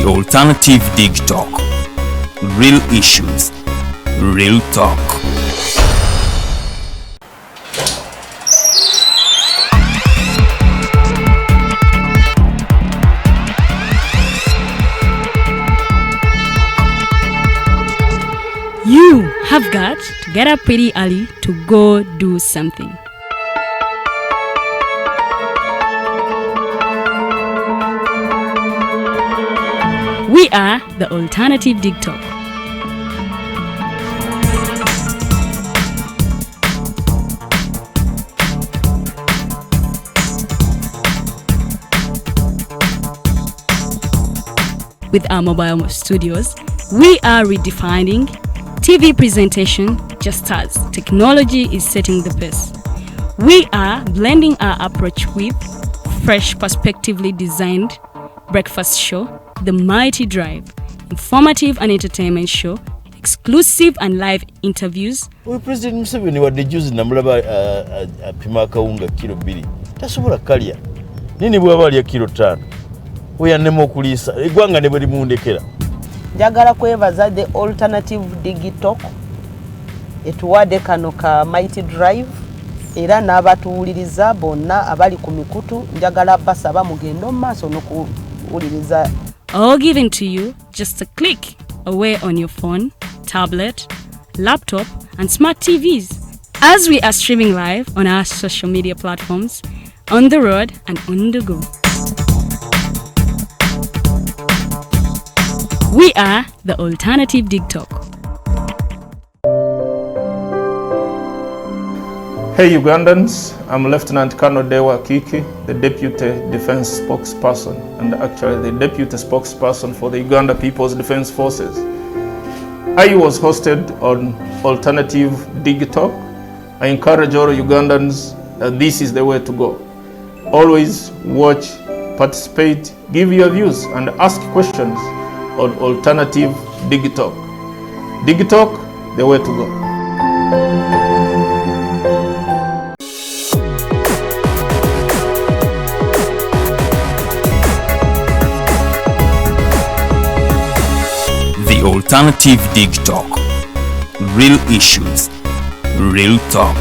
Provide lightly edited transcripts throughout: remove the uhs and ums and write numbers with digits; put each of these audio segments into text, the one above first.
The Alternative Dig Talk. Real issues, real talk. You have got to get up pretty early to go do something. We are the Alternative Dig Talk. With our mobile studios, we are redefining TV presentation just as technology is setting the pace. We are blending our approach with fresh, perspectively designed breakfast show, The Mighty Drive, informative and entertainment show, exclusive and live interviews. We President Museveni wadde juzi namulaba apima akawunga kilo 2 tasobola kalya nini bwaba alya kilo 5 oyannema okuliisa eggwanga ne bwe limundekera. Njagala kwebaza the Alternative Dig Talk etuwadde kano ka Mighty Drive era n'abatuwuliriza bonna abali ku mikutu njagala basaba mugendo maaso n'okuwuliriza. All given to you just a click away on your phone, tablet, laptop and smart TVs as we are streaming live on our social media platforms, on the road and on the go. We are the Alternative Dig Talk. Hey Ugandans, I'm Lieutenant Colonel Dewa Kiki, the Deputy Defense Spokesperson and actually the Deputy Spokesperson for the Uganda People's Defense Forces. I was hosted on Alternative Dig Talk. I encourage all Ugandans that this is the way to go. Always watch, participate, give your views and ask questions on Alternative Dig Talk. Dig Talk, the way to go. The Alternative Dig Talk. Real issues, real talk.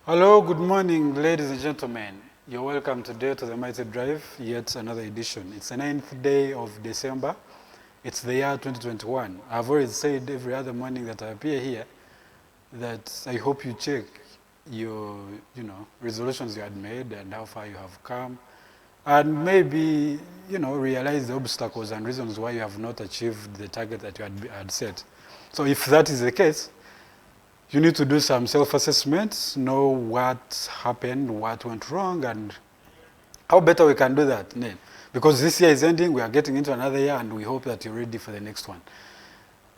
Hello, good morning, ladies and gentlemen. You're welcome today to the Mighty Drive, yet another edition. It's the 9th day of December. It's the year 2021. I've already said every other morning that I appear here that I hope you check your, resolutions you had made and how far you have come, and maybe, realize the obstacles and reasons why you have not achieved the target that you had set. So if that is the case, you need to do some self-assessment, know what happened, what went wrong, and how better we can do that. Because this year is ending, we are getting into another year, and we hope that you're ready for the next one.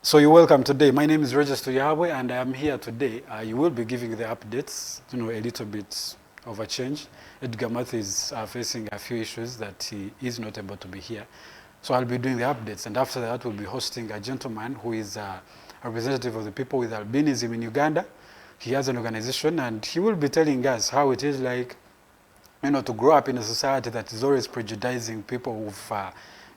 So you're welcome today. My name is Regis Tuyabwe, and I am here today. You will be giving the updates, a little bit of a change. Edgar Matthew is facing a few issues that he is not able to be here. So I'll be doing the updates, and after that we'll be hosting a gentleman who is a representative of the people with albinism in Uganda. He has an organization and he will be telling us how it is like, to grow up in a society that is always prejudicing people with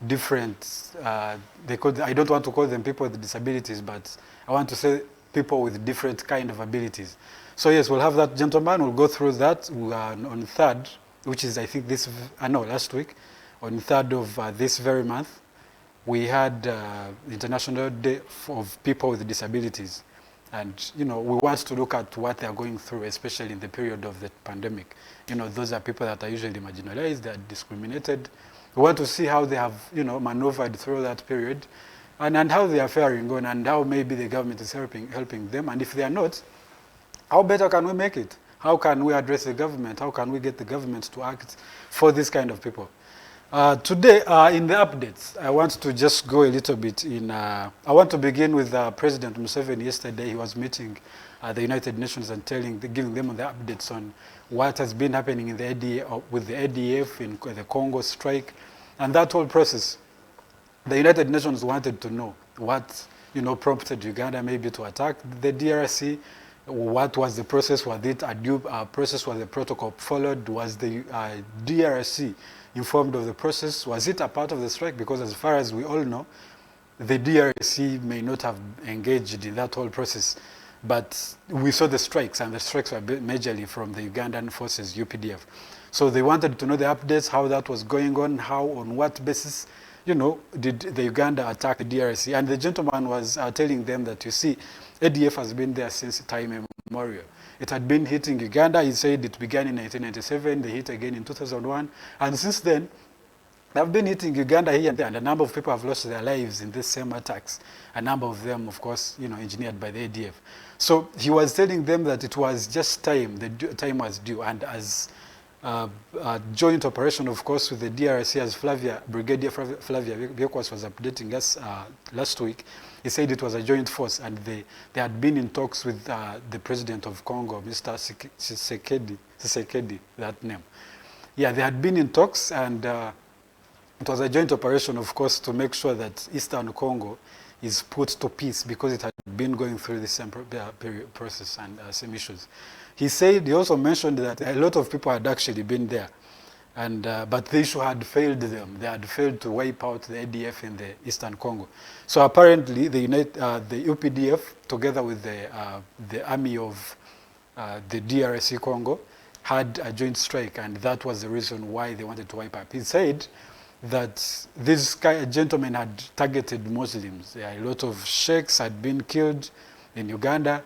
different, I don't want to call them people with disabilities, but I want to say people with different kind of abilities. So yes, we'll have that gentleman, we'll go through that on 3rd, which is I think last week, on 3rd of this very month. We had International Day of People with Disabilities. And, we want to look at what they are going through, especially in the period of the pandemic. Those are people that are usually marginalized, they are discriminated. We want to see how they have, maneuvered through that period and how they are faring on and how maybe the government is helping them. And if they are not, how better can we make it? How can we address the government? How can we get the government to act for this kind of people? Today, in the updates, I want to just go a little bit in. I want to begin with President Museveni. Yesterday, he was meeting the United Nations and giving them the updates on what has been happening in the ADF, with the ADF in the Congo strike, and that whole process. The United Nations wanted to know what prompted Uganda maybe to attack the DRC. What was the process? Was it a due process? Was the protocol followed? Was the DRC informed of the process? Was it a part of the strike? Because as far as we all know, the DRC may not have engaged in that whole process. But we saw the strikes, and the strikes were majorly from the Ugandan forces, UPDF. So they wanted to know the updates, how that was going on, on what basis, did the Uganda attack the DRC. And the gentleman was telling them that, you see, ADF has been there since time immemorial. It had been hitting Uganda. He said it began in 1997. They hit again in 2001. And since then, they've been hitting Uganda here and there. And a number of people have lost their lives in these same attacks. A number of them, of course, engineered by the ADF. So he was telling them that it was just time. The time was due. And as a joint operation, of course, with the DRC, as Brigadier Flavia Biekwas was updating us last week, he said it was a joint force, and they had been in talks with the president of Congo, Mr. Tshisekedi, that name. Yeah, they had been in talks, and it was a joint operation, of course, to make sure that Eastern Congo is put to peace, because it had been going through the same process and same issues. He also mentioned that a lot of people had actually been there, and but the issue had failed them. They had failed to wipe out the ADF in the Eastern Congo. So apparently, the UPDF, together with the army of the DRC Congo, had a joint strike, and that was the reason why they wanted to wipe up. He said that this gentleman had targeted Muslims. A lot of sheikhs had been killed in Uganda.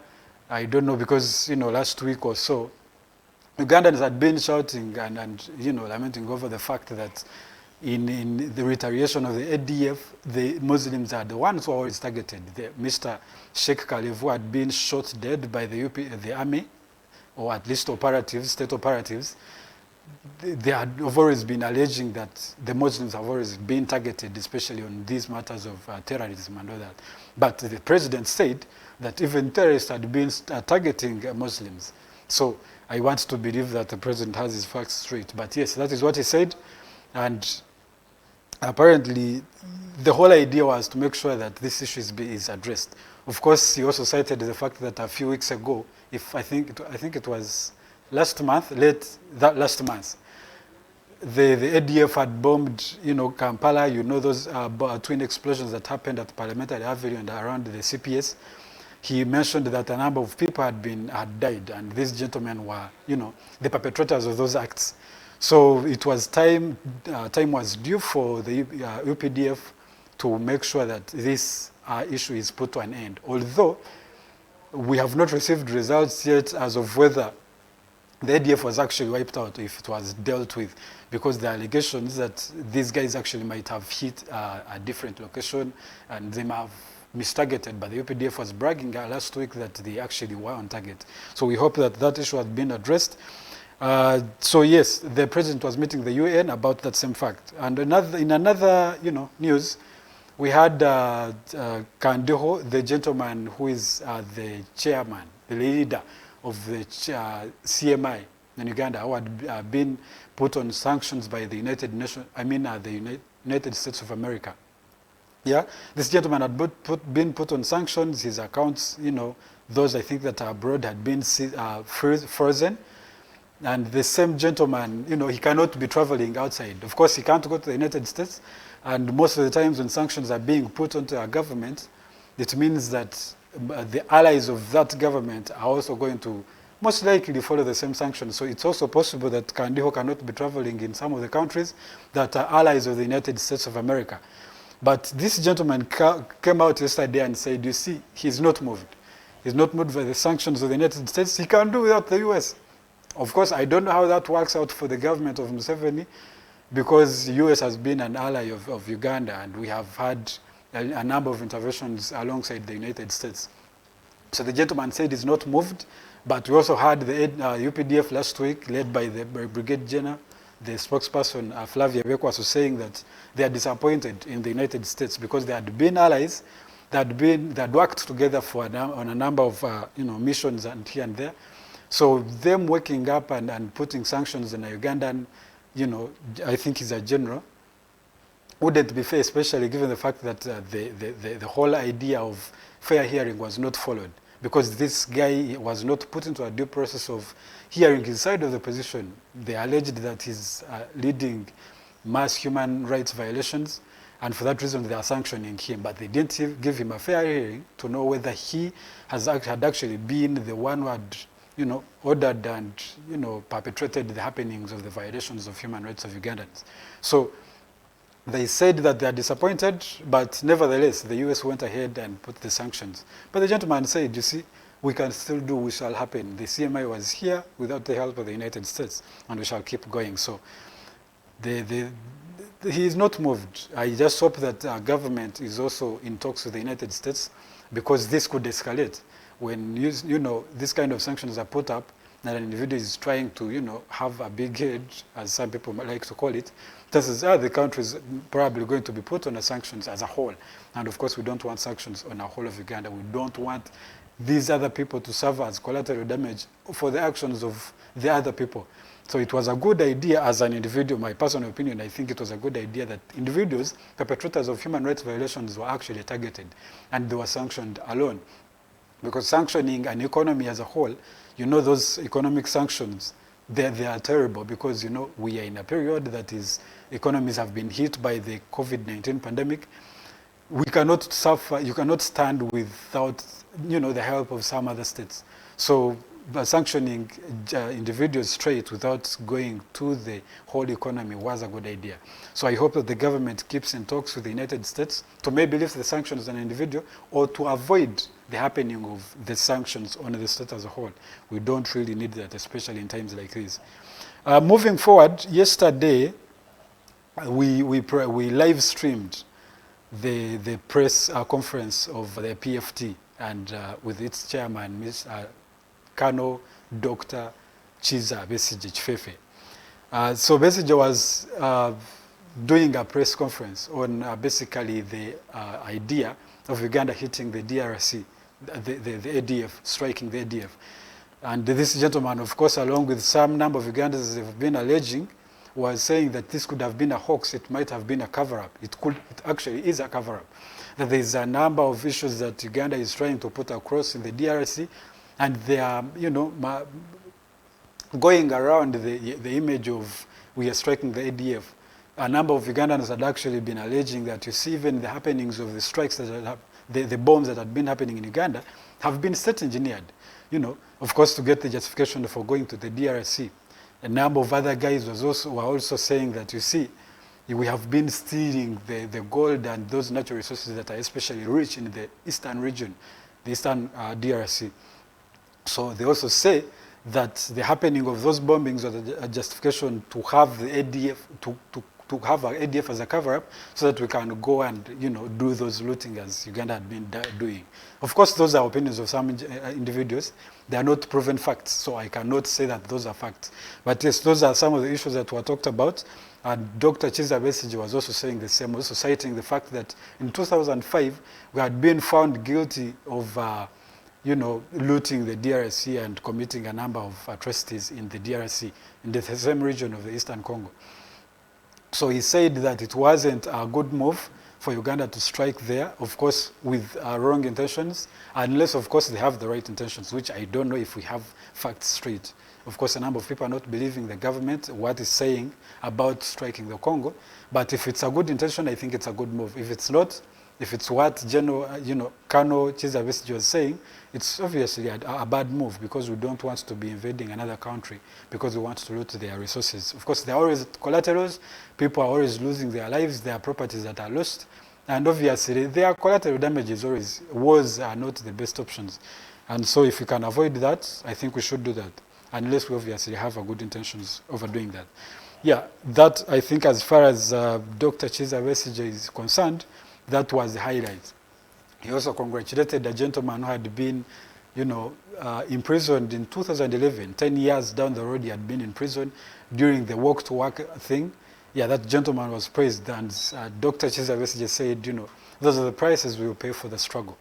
I don't know, because last week or so, Ugandans had been shouting and lamenting over the fact that in the retaliation of the ADF, the Muslims are the ones who are always targeted. Mr. Sheikh Kalevu had been shot dead by the army, or at least state operatives. They have always been alleging that the Muslims have always been targeted, especially on these matters of terrorism and all that. But the president said that even terrorists had been targeting Muslims. So I want to believe that the president has his facts straight. But yes, that is what he said. And apparently, the whole idea was to make sure that this issue is addressed. Of course, he also cited the fact that a few weeks ago, I think it was last month, the ADF had bombed, Kampala. Those twin explosions that happened at Parliamentary Avenue and around the CPS. He mentioned that a number of people had died, and these gentlemen were, the perpetrators of those acts. So it was time was due for the UPDF to make sure that this issue is put to an end. Although we have not received results yet as of whether the ADF was actually wiped out, if it was dealt with, because the allegations that these guys actually might have hit a different location, and they might have mistargeted, but the UPDF was bragging last week that they actually were on target. So we hope that that issue has been addressed. So yes, the president was meeting the UN about that same fact. And in another news, we had Kandiho, the gentleman who is the chairman, the leader of the CMI in Uganda, who had been put on sanctions by the United Nations, the United States of America. Yeah, this gentleman had been put on sanctions. His accounts, those I think that are abroad, had been frozen. And the same gentleman, he cannot be traveling outside. Of course, he can't go to the United States. And most of the times when sanctions are being put onto a government, it means that the allies of that government are also going to most likely follow the same sanctions. So it's also possible that Kandiho cannot be traveling in some of the countries that are allies of the United States of America. But this gentleman came out yesterday and said, you see, he's not moved. He's not moved by the sanctions of the United States. He can't do without the US. Of course, I don't know how that works out for the government of Museveni, because the US has been an ally of Uganda, and we have had a number of interventions alongside the United States. So the gentleman said he's not moved, but we also had the UPDF last week, led by the Brigadier the spokesperson, Flavia Bekwas, was saying that they are disappointed in the United States because they had been allies, that had worked together for on a number of missions and here and there. So them waking up and putting sanctions on a Ugandan, I think is a general, wouldn't be fair, especially given the fact that the whole idea of fair hearing was not followed, because this guy was not put into a due process of hearing his side of the position. They alleged that he's leading mass human rights violations, and for that reason they are sanctioning him, but they didn't give him a fair hearing to know whether he had actually been the one who had ordered and perpetrated the happenings of the violations of human rights of Ugandans. So they said that they are disappointed, but nevertheless, the US went ahead and put the sanctions. But the gentleman said, you see, we can still do what shall happen. The CMI was here without the help of the United States, and we shall keep going. So he is not moved. I just hope that our government is also in talks with the United States, because this could escalate. When this kind of sanctions are put up, that an individual is trying to have a big head, as some people like to call it, this is the country is probably going to be put on the sanctions as a whole. And of course, we don't want sanctions on the whole of Uganda. We don't want these other people to suffer as collateral damage for the actions of the other people. So it was a good idea as an individual, my personal opinion, I think it was a good idea that individuals, perpetrators of human rights violations, were actually targeted and they were sanctioned alone. Because sanctioning an economy as a whole, those economic sanctions, they are terrible, because we are in a period that is, economies have been hit by the COVID-19 pandemic. We cannot suffer, you cannot stand without the help of some other states. So sanctioning individuals straight without going to the whole economy was a good idea. So I hope that the government keeps in talks with the United States to maybe lift the sanctions on an individual, or to avoid the happening of the sanctions on the state as a whole. We don't really need that, especially in times like this. Moving forward, yesterday we live streamed the press conference of the PFT, and with its chairman, Ms. Kano Dr. Chiza Besige Chifefe. So Besige was doing a press conference on basically the idea of Uganda hitting the DRC, the ADF, striking the ADF. And this gentleman, of course, along with some number of Ugandans have been alleging, was saying that this could have been a hoax, it might have been a cover-up. It actually is a cover-up. That there is a number of issues that Uganda is trying to put across in the DRC, and they are, going around the image of we are striking the ADF. A number of Ugandans had actually been alleging that, you see, even the happenings of the strikes that have, the bombs that had been happening in Uganda have been state-engineered, of course, to get the justification for going to the DRC. A number of other guys were also saying that, you see, we have been stealing the gold and those natural resources that are especially rich in the eastern region, the eastern DRC. So they also say that the happening of those bombings was a justification to have the ADF, to have our ADF as a cover-up, so that we can go and do those looting as Uganda had been doing. Of course, those are opinions of some individuals. They are not proven facts, so I cannot say that those are facts. But yes, those are some of the issues that were talked about. And Dr. Chiza Besige was also saying the same, also citing the fact that in 2005, we had been found guilty of looting the DRC and committing a number of atrocities in the DRC, in the same region of the Eastern Congo. So he said that it wasn't a good move for Uganda to strike there, of course, with wrong intentions, unless, of course, they have the right intentions, which I don't know if we have facts straight. Of course, a number of people are not believing the government, what is saying about striking the Congo. But if it's a good intention, I think it's a good move. If it's not, if it's what General, Kano Chiza Besige was saying, it's obviously a bad move, because we don't want to be invading another country because we want to loot their resources. Of course, there are always collaterals. People are always losing their lives, their properties that are lost. And obviously, their collateral damages always, wars are not the best options. And so if we can avoid that, I think we should do that, unless we obviously have a good intentions over doing that. Yeah, that, I think, as far as Dr. Chiza Besige is concerned, that was the highlight. He also congratulated a gentleman who had been imprisoned in 2011. 10 years down the road, he had been in prison during the walk to work thing. Yeah, that gentleman was praised, and Dr. Chizavesi just said, those are the prices we will pay for the struggle.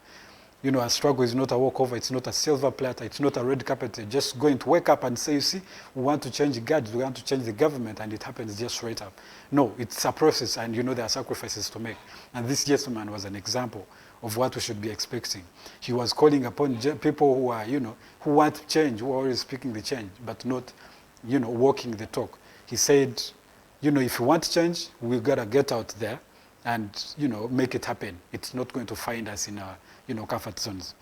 A struggle is not a walkover, it's not a silver platter, it's not a red carpet. You're just going to wake up and say, you see, we want to change God, we want to change the government, and it happens just right up. No, it's a process, and there are sacrifices to make. And this gentleman was an example of what we should be expecting. He was calling upon people who are, who want change, who are always speaking the change, but not, walking the talk. He said, if you want change, we've got to get out there and, make it happen. It's not going to find us in our, comfort zones.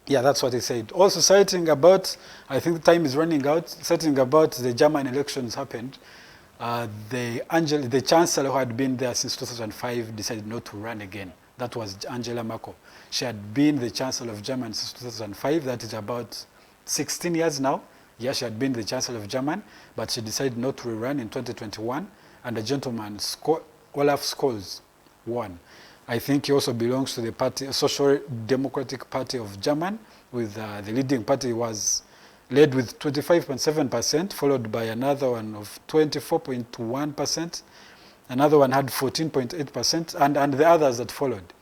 Yeah, that's what he said. Also citing about, I think the time is running out, citing about the German elections happened. The chancellor who had been there since 2005 decided not to run again. That was Angela Merkel. She had been the chancellor of Germany since 2005. That is about 16 years now. Yeah, she had been the chancellor of Germany, but she decided not to run in 2021. And the gentleman, Olaf Scholz, won. I think he also belongs to the party, Social Democratic Party of Germany, with the leading party was led with 25.7%, followed by another one of 24.1%. Another one had 14.8%, and the others that followed.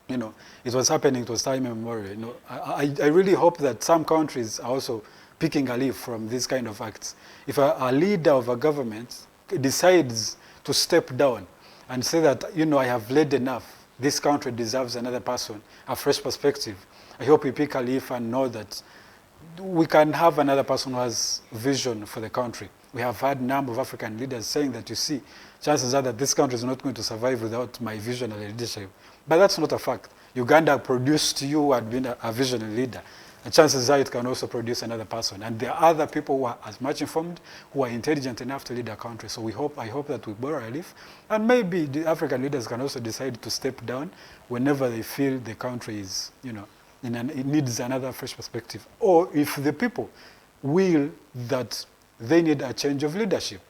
It was happening, it was time immemorial. I really hope that some countries are also picking a leaf from these kind of acts. If a leader of a government decides to step down and say that, I have led enough, this country deserves another person, a fresh perspective, I hope we pick a leaf and know that we can have another person who has vision for the country. We have had a number of African leaders saying that, you see, chances are that this country is not going to survive without my visionary leadership. But that's not a fact. Uganda produced you who had been a visionary leader. And chances are it can also produce another person. And there are other people who are as much informed, who are intelligent enough to lead a country. So I hope that we borrow a leaf. And maybe the African leaders can also decide to step down whenever they feel the country is, it needs another fresh perspective. Or if the people will that they need a change of leadership.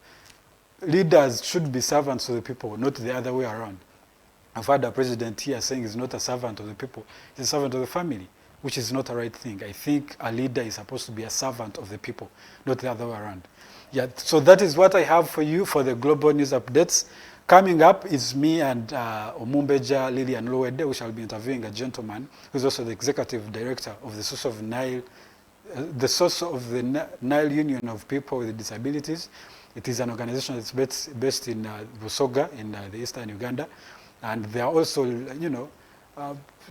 Leaders should be servants of the people, not the other way around. I've had a president here saying he's not a servant of the people, he's a servant of the family, which is not a right thing. I think a leader is supposed to be a servant of the people, not the other way around. Yeah, so that is what I have for you for the global news updates. Coming up is me and Omumbeja Lillian Lowede. We shall be interviewing a gentleman who's also the executive director of the Source of the Nile Union of People with Disabilities. It is an organization that's based in Busoga in the eastern Uganda. And they are also,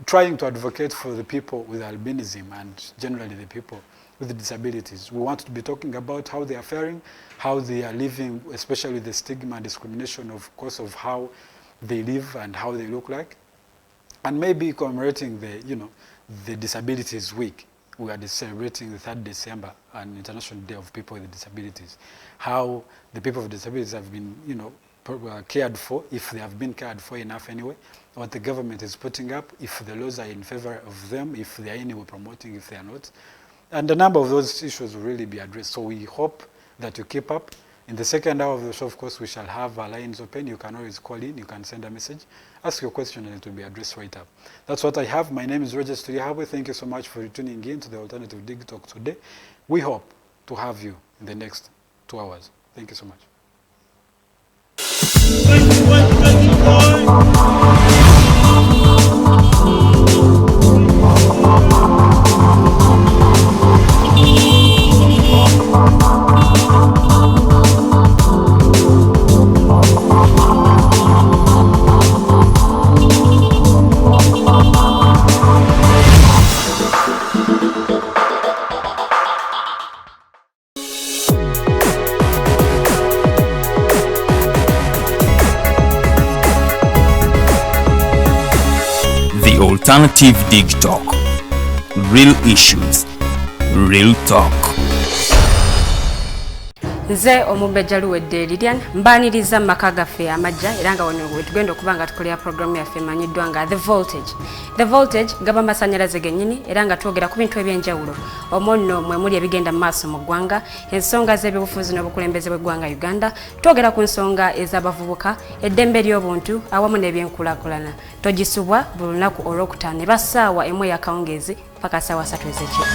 trying to advocate for the people with albinism and generally the people with disabilities. We want to be talking about how they are faring, how they are living, especially the stigma and discrimination, of course, of how they live and how they look like. And maybe commemorating the Disabilities Week. We are celebrating the 3rd December, an International Day of People with Disabilities. How the people with disabilities have been, cared for, if they have been cared for enough anyway, what the government is putting up, if the laws are in favor of them, if they are anyway promoting, if they are not. And a number of those issues will really be addressed. So we hope that you keep up. In the second hour of the show, of course, we shall have our lines open. You can always call in, you can send a message, ask your question, and it will be addressed right up. That's what I have. My name is Roger Studiahabwe. Thank you so much for tuning in to the Alternative Dig Talk today. We hope to have you in the next 2 hours. Thank you so much. Alternative Dig Talk. Real issues, real talk. Nze omubejja luwedde Lilian mbaniriza maka gaffe amajja era nga wano tugenda okuba nga tukolera programu yaffe emanyiddwa nga The Voltage gaba amasannyalaze gennyini era nga twogera ku bintu ebyenjawulo omwo nno mwe muli ebigenda mu maaso mu ggwanga, ensonga z'ebyobufuzi n'obukulembeze bw'eggwanga Uganda, twogera ku nsonga ez'abavubuka, eddembe ly'obuntu awamu n'ebyenkulaakulana. Togisubwa buli lunaku olwokutaano eba ssaawa emu ey'akawungeezi paka ssaawa 3 ez'ekiro.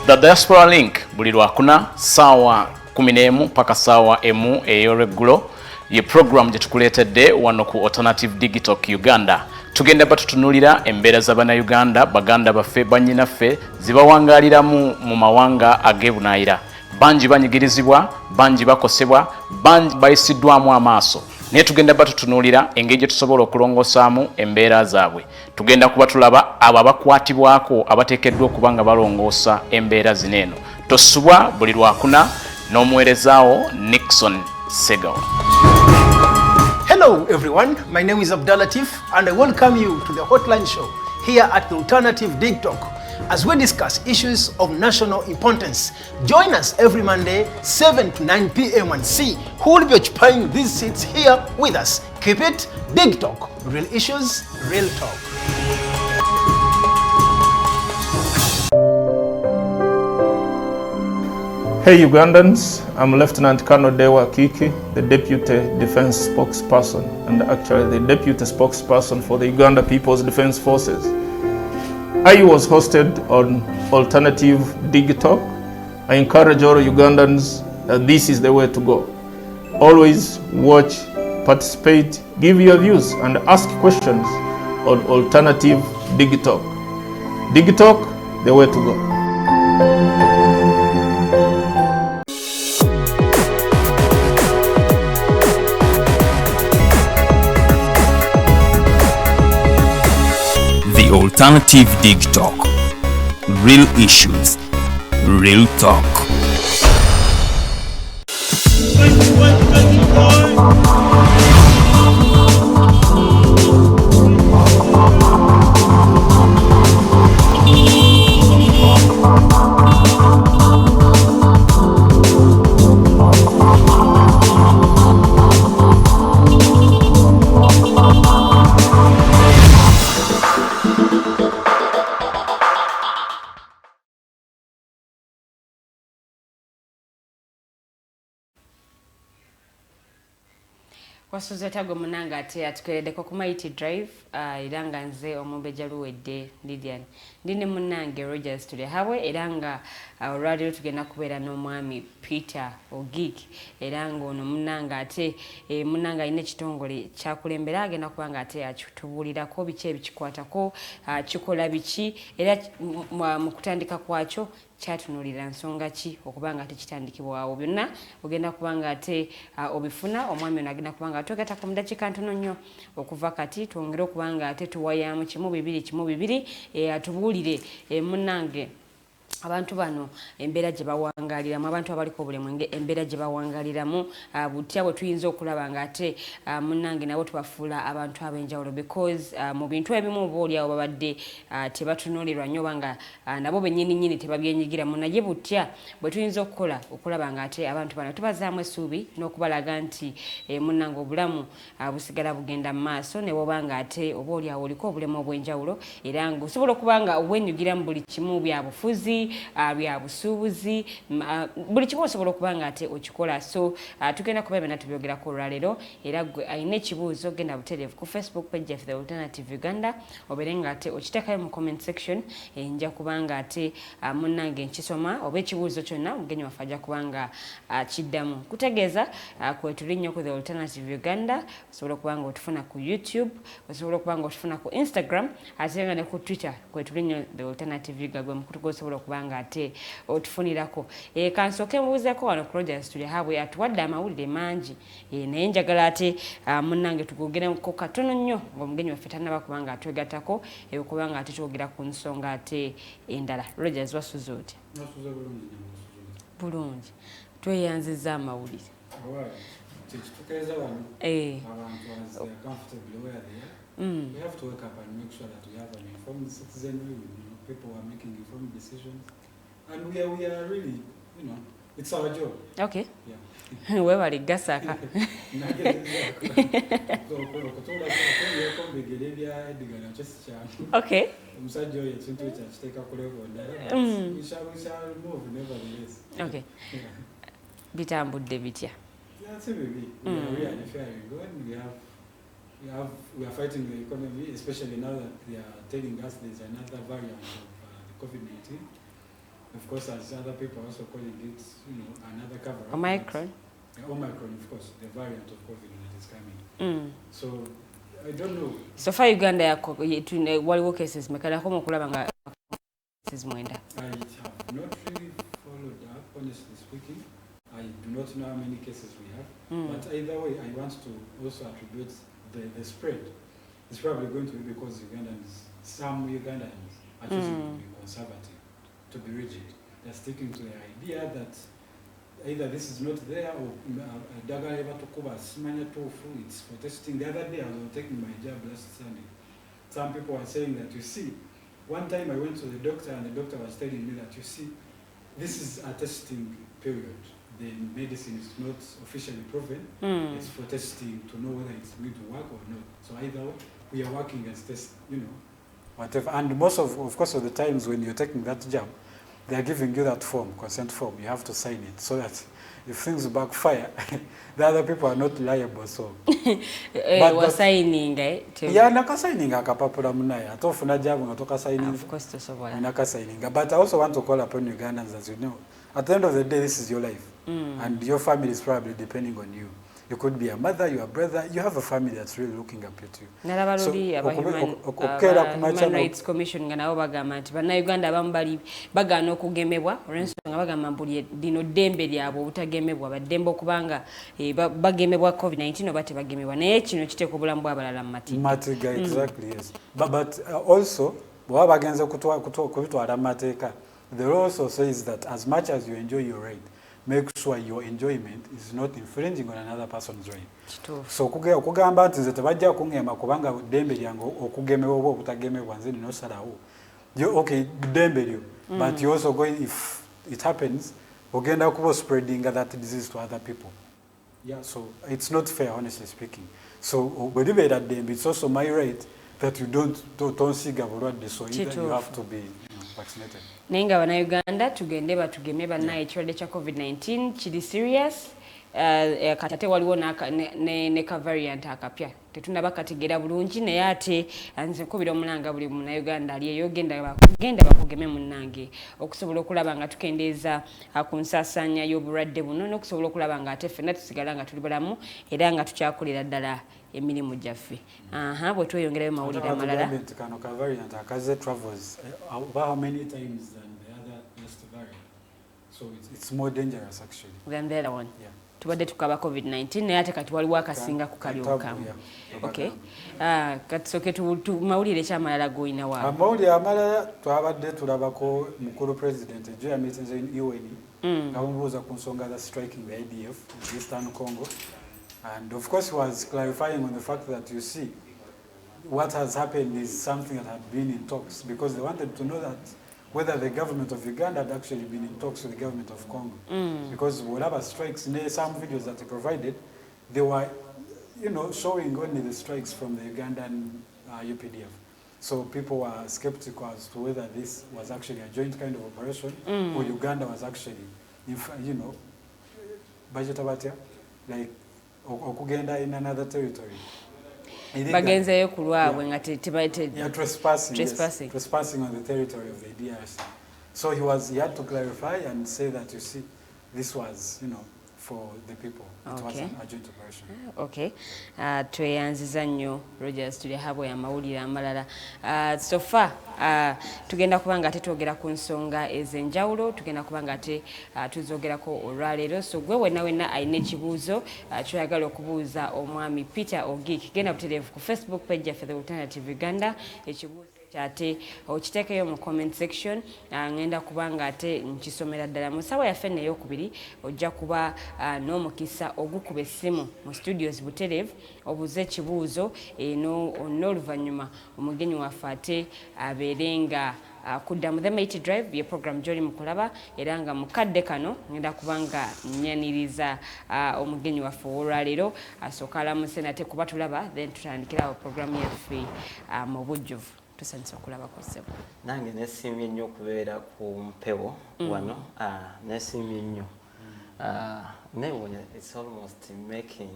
The Diaspora Link buli lwakuna ssaawa 11 paka ssaawa emu ey'olweggulo ye program gye tukuleetedde wano ku Alternative Digital Uganda. Tugenda batutunulira embeera z'Abannayuganda, baganda baffe, bannyinaffe zibawangaaliramu mu mawanga ag'ebunaayira. Bangi banyigirizibwa, bangi bakosebwa, bangi bayisiddwamu amaaso. Naye tugenda batutunulira engeri gye tusobola okulongosaamu embeera zaabwe. Tugenda kuba tulaba abo abakwatibwako abateekeddwa okuba nga balongoosa embeera zino eno. Tosubwa buli lwakuna n'omuweerezaawo Nixon Segawa. Hello everyone, my name is Abdulatif and I welcome you to the Hotline Show here at the Alternative Dig Talk as we discuss issues of national importance. Join us every Monday 7 to 9 p.m. and see who will be occupying these seats here with us. Keep it Dig Talk, real issues, real talk. Hey Ugandans, I'm Lieutenant Colonel Dewa Kiki, the Deputy Defense Spokesperson and actually the Deputy Spokesperson for the Uganda People's Defense Forces. I was hosted on Alternative Dig Talk. I encourage all Ugandans that this is the way to go. Always watch, participate, give your views and ask questions on Alternative Dig Talk. Dig Talk, the way to go. The Alternative Dig Talk. Real issues, real talk. Wasuze tago munanga ate atukeredeko ku Mighty Drive era nga nze omubejja luwedde Lilian ndine munange Rogers tuli hawe era nga olwaliro tugenda kubeera n'omwami Peter Ogik era nga ono munanga ate munanga alina ekitongole kyakulembera agenda kubanga ate akitubuulirako biki ebikikwatako kikola biki era mu kutandika kwakyo kyatunulira nsonga ki okubanga tekitandikibwawo byonna ogenda kubanga ate obifuna omwami ono agenda kubanga atogeta ku mudakiika ntono nnyo okuva kati twongere okubanga ate tuwayamu kimu bibiri atubuulire munnange abantu bano embeera gye bawangaliramu abantu abaliko obulemu embeera gye bawangaliramu butya bwe tuyinza okulaba nga ate munnange nabo tubafuula abantu ab'enjawulo because mu bintu ebimu obaoliawo babadde tebatunuulirwa nnyo banga nabo bennyininyini tebabyenyigiramu naye butya bwe tuyinza okukola okulaba nga ate abantu bano tubazaamu essuubi n'okubalaga nti munnange obulamu busigala bugenda mu maaso ne bwoba nga ate obaoliawo oliko obulemu obw'enjawulo era nga osobola okuba nga obwenyigiramu buli kimu bya bufuzi bya busuubuzi buli kimu osobola okuba nga ate okikola so tugenda kuba byonna tubyogerako olwaleero era gwe alina ekibuuzo genda butereevu ku Facebook page of the Alternative Uganda obeere nga ate okiteekayo mu comment section nja kubanga ate munnange nkisoma oba ekibuuzo kyonna omugenyi waffe ajja kubanga kiddamu kutegeeza kwetuli nnyo ku the Alternative Uganda osobola okuba nga otufuna ku YouTube osobola okuba nga otufuna ku Instagram ate nga ne ku Twitter kwetuli nnyo the Alternative Uganda gwe mukutu gw'osobola okuba nga ate otufunirako kansooke mbuuzeeko wano ku Rogers tuli habwe atuwadde amawulire mangi naye njagala ate munnange tugogereko katono nnyo ng'omugenyi waffe tannaba kubanga atwegattako kubanga ate twogera ku nsonga ate endala. Rogers wasuze oti? Bulungi tweyanziza amawulire we have to wake up and make sure that we have an informed citizenry, people who are making informed decisions. And we are really, It's our job. Okay. Yeah. Webale gasaka. Okay. Okay. Bitambudde bitya. We are fighting the economy, especially now that they are telling us there's another variant of the COVID-19. Of course, as other people are also calling it, another cover-up. Omicron. Omicron, of course, the variant of COVID that is coming. So I don't know. So far Uganda waliwo cases mekana ko mukulaba nga cases mwenda. I have not really followed up, honestly speaking. I do not know how many cases we have. But either way, I want to also attribute the spread. It's probably going to be because some Ugandans are choosing to be conservative, to be rigid. They're sticking to the idea that either this is not there or it's for testing. The other day I was taking my jab last Sunday. Some people were saying that, you see, one time I went to the doctor and the doctor was telling me that, you see, this is a testing period. The medicine is not officially proven. It's for testing to know whether it's going to work or not. So either way, we are working as test, whatever. And most of course, of the times when you're taking that jab, they are giving you that form, consent form. You have to sign it so that if things backfire, the other people are not liable. So, but signing, yeah, naka signing akapapula munaya. Atofuna jab ngatoka signing. Of course, to survive. Naka signing. But I also want to call upon Ugandans, as you know, at the end of the day, this is your life, and your family is probably depending on you. You could be a mother, your brother, you have a family that's really looking up at you. Nalabaludi Human Rights Commission nga nabo bagamba nti bannayuganda abamu bali bagaana okugemebwa olw'ensonga bagamba mbuli lino ddembe lyabwe obutagemebwa baddembe okubanga bagemebwa COVID-19 oba tebagemebwa naye kino kiteeka obulamu bw'abalala mu mateeka. Exactly, yes. But also bw'aba bagenze kubitwala mu mateeka, the law also says that as much as you enjoy your right, make sure your enjoyment is not infringing on another person's right. So okugamba nti nze tebajja kungema kubanga ddembe lyange okugemebwa oba obutagemebwa nze nino salawo. Okay, ddembe lyo. But you also going, if it happens, ogenda kuba spreading that disease to other people. Yeah, so it's not fair, honestly speaking. So bwelibeera at ddembe, it's also my right that you don't siga bulwadde, so either you have to be vaccinated. Nenga bannayuganda tugende batugeme bannaye ekirwadde kya COVID-19 kiri serious. Katate waliwo ne ka variant akapya tetunaba kategera bulungi naye ate nze nkubira omulanga buli munnayuganda ali eyo genda bakugeme munnange okusobola okulaba nga tukendeeza ku nsaasaanya y'obulwadde buno n'okusobola okulaba nga ate ffenna tusigala nga tuli bulamu era nga tukyakolera ddala emirimu gyaffe. Bwe tweyongerayo mawulire amalala. Kano ka variant akaze travels how many times than the other last variant, so it's more dangerous actually than the other one. Yeah. Tubadde tukaba COVID-19 naye ate kati waliwo akasinga ku kalyokamu. Okay. Katusoke mawulire ekyamalala g'olina waawe. Amawulire amalala twabadde tulabako mukulu president ejoya meetings in UN nga bamubuuza ku nsonga za striking the IDF in Eastern Congo, and of course was clarifying on the fact that, you see, what has happened is something that had been in talks, because they wanted to know that whether the government of Uganda had actually been in talks with the government of Congo. Because whatever strikes, some videos that they provided, they were, showing only the strikes from the Ugandan UPDF. So people were skeptical as to whether this was actually a joint kind of operation, or Uganda was actually, like, okugenda in another territory. Bagenzeyo ku lwabwe nga trespassing on the territory of the DRC. So he had to clarify and say that, you see, this was, for the people. It was an urgent operation. Okay. Tweyanziza nnyo Rogers tuli habwe amawulire amalala. So far tugenda kubanga ate twogera ku nsonga ez'enjawulo, tugenda kubanga ate tuzogerako olwaleero. So gwe wenna alina ekibuuzo kyoyagala okubuuza omwami Peter Ogik, genda butereevu ku Facebook page yaffe The Alternative Uganda. Ekibuuzo ate okiteekayo mu comment section, ngenda kubanga ate nkisomera ddala mu ssaawa yaffe nno ey'okubiri. Ojja kuba n'omukisa ogukuba essimu mu studios butereevu obuuze ekibuuzo n'oluvannyuma omugenyi waffe ate abeere nga kuddamu The Mighty Drive ye program gy'oli mu kulaba era nga mukadde kano ngenda kubanga nnyaniriza omugenyi waffe olwaleero asooka alamuse nate kuba tulaba then tutandikirawo program yaffe mu bujjuvu tusanyusa okulabako ssebo. Nange nesiimye nnyo okubeera ku mpewo wano nesiimye nnyo it's almost making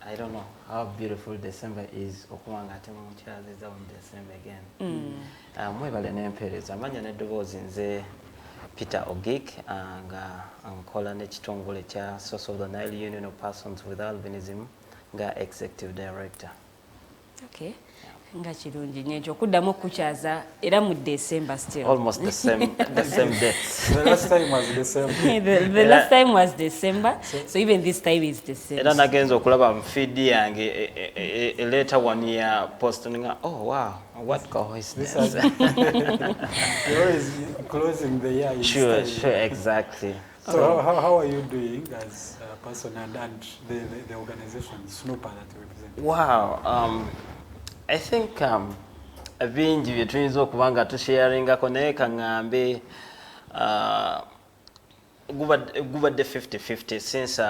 I don't know how beautiful December is okuwanga ate mukyazeza mu December again. Mwebale n'empeereza amanya n'eddoboozi nze Peter Ogik nga nkola n'ekitongole kya Source of the Nile Union of Persons with Albinism nga Executive Director. Okay. Nga kirungi nnyo ekyo okuddamu okukyaza era mu December still. Almost the same dates. The last time was December. the last time was December, so even this time is December. Era nagenza okulaba mu feed yange later 1 year post nga oh wow what coincidence. You're always closing the year. Sure, exactly. So how are you doing as a person and the organization SNUPA that you represent? Wow, I think bingi bye tuyinza okuba nga tusharingako naye kaŋŋambe gubadde 50-50 since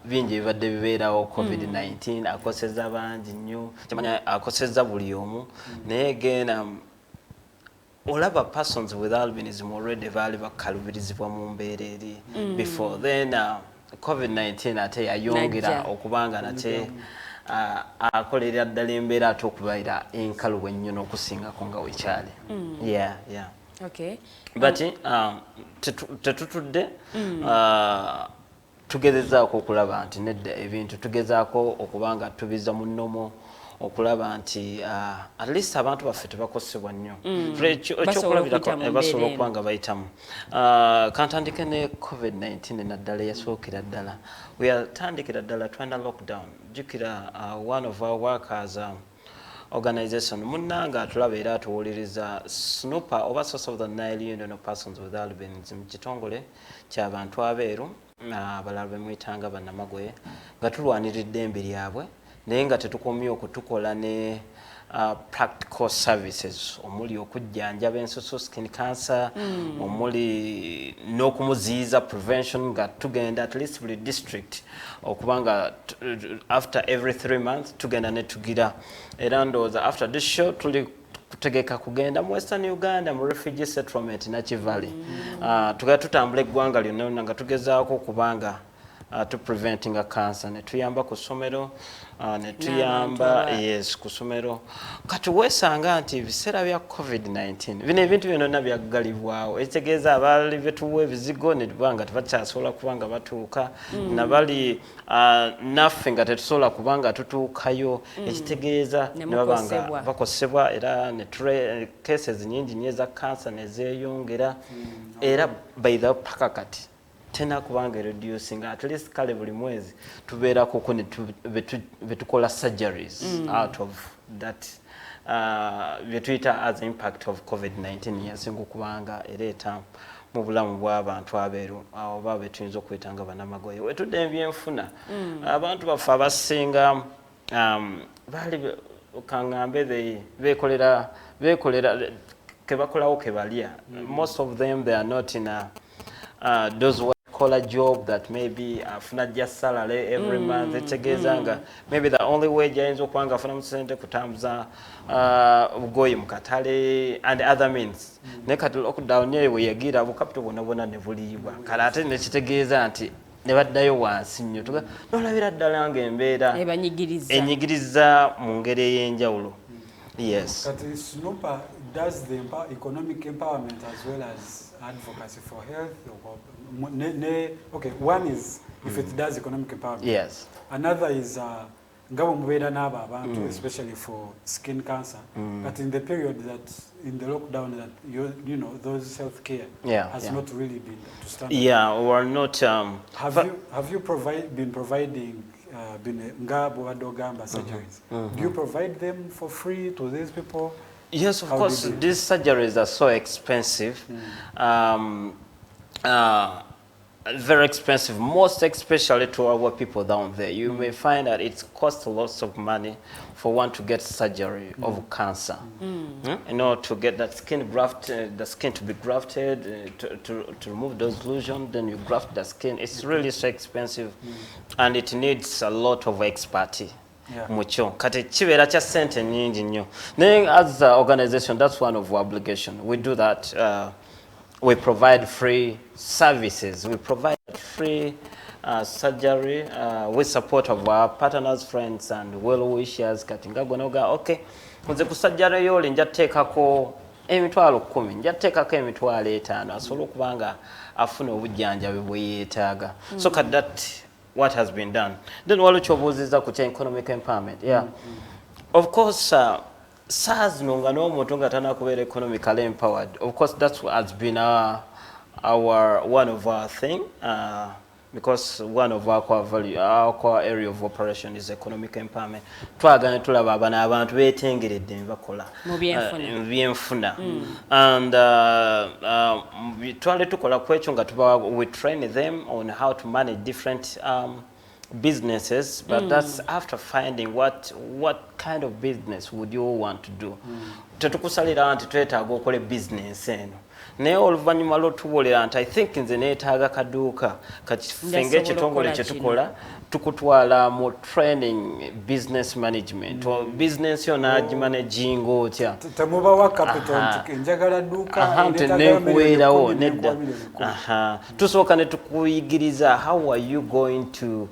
bingi bibadde bibeerawo COVID-19 akosezza bangi nnyo kimanya akosezza buli omu naye gena olaba persons with albinism already baali bakalubirizibwa mu mbeera eri before then COVID-19 ate yayongera okubanga nate akolera ddala embeera ate okubaira enkalu ennyo n'okusingako nga wekyali. Okay. But tetutudde tugezezaako okulaba nti nedda ebintu tugezaako okubanga tubiza mu nnomo okulaba nti at least abantu baffe tebakosebwa nnyo ekyokulabirako basobola okuba nga bayitamu. Kantandike ne COVID-19 naddala yasookera ddala weyatandikira ddala twanda lockdown jjukira one of our workers organization munnanga atulaba era atuwuliriza SNUPA oba Source of the Nile Union of Persons with Albinism kitongole ky'abantu abeeru abalala bemuyitanga bannamagoye nga tulwaniridde embi lyabwe naye nga tetukomye okutukola ne practical services omuli okujjanjaba ensusu skin cancer omuli n'okumuziyiza prevention nga tugenda at least buli district okubanga after every 3 months tugenda ne tugira era ndowooza after this show tuli kutegeka kugenda mu Western Uganda mu refugee settlement Nakivale tugenda tutambula eggwanga lyonna nga tugezaako okubanga to preventing a cancer ne tuyamba ku ssomero ne tuyamba yes ku ssomero kati weesanga nti ebiseera bya COVID-19 bino ebintu byonna byaggalibwawo ekitegeeza abaali betuwa ebizigo ne tubanga tebakyasobola kubanga batuuka nabali naffe nga tetusobola kubanga tutuukayo ekitegeeza ne babanga bakosebwa era ne cases nyingi nnyo eza cancer ne zeeyongera era by the paka kati tena kubanga reducing at least kale buli mwezi tubeera koko ne betukola surgeries out of that betuyita as impact of COVID-19 yasinga kubanga ereeta mu bulamu bw'abantu abeeru oba betuyinza okwetanga bannamagoye wetudde ebyenfuna abantu baffe abasinga baali kaŋŋambe beekolera kebakolawo kebalya most of them they are not in those call a job that maybe afuna just salary every month etegezanga maybe the only way jainzo kwanga afuna musente kutambuza ugoyi mukatale and other means nekati lockdown yewe yagira bukapito bonabona ne bulibwa kala ate ne kitegeza nti ne baddayo wansi nnyo tuga nolabira ddala ng'embeera enyigiriza mu ngeri ey'enjawulo. Yes. But SNUPA does the economic empowerment as well as advocacy for health. Okay, one is if it does economic empowerment. Yes. Another is especially for skin cancer. But in the period that in the lockdown that you know those healthcare has not really been to stand. Yeah, or not. Have you been providing surgeries? Do you provide them for free to these people? Yes, of course. These surgeries are so expensive. very expensive, most especially to our people down there. You may find that it costs lots of money for one to get surgery of cancer. You know, to get that skin grafted, the skin to be grafted, to remove those lesions, then you graft the skin. It's really so expensive, and it needs a lot of expertise. Mucho kati chibera cha sente nyingi nnyo. Then as an organization, that's one of our obligations. We do that. We provide free services. We provide free surgery with support of our partners, friends, and well-wishers. Katinga gonoga, okay, nze kusajjara yoli njateekako emitwalo 10, njateekako emitwalo 5 asobola okubanga afuna obujjanjabi bwe yeetaaga. So kat that what has been done. Then waliwo kyobuuziza ku economic empowerment. Yeah. Of course, SARS nonga n'omuntu nga tanakubeera economically empowered. Of course, that has been one of our thing, because one of our core value, our core area of operation is economic empowerment. Twagana tulaba abana abantu betengeredde bakola mu byenfuna, and twale tukola kwekyo nga we train them on how to manage different businesses, but that's after finding what kind of business would you want to do. Tetukusalira nti twetaaga okole business eno naye oluvannyuma lw'otubuulira nti I think nze neetaaga kaduuka kakifenge ekitongole kye tukola tukutwala mu training business management or business yo nagimanaging otya temubawa capital njagala dduuka nekuweerawo nedda tusooka ne tukuyigiriza how are you going to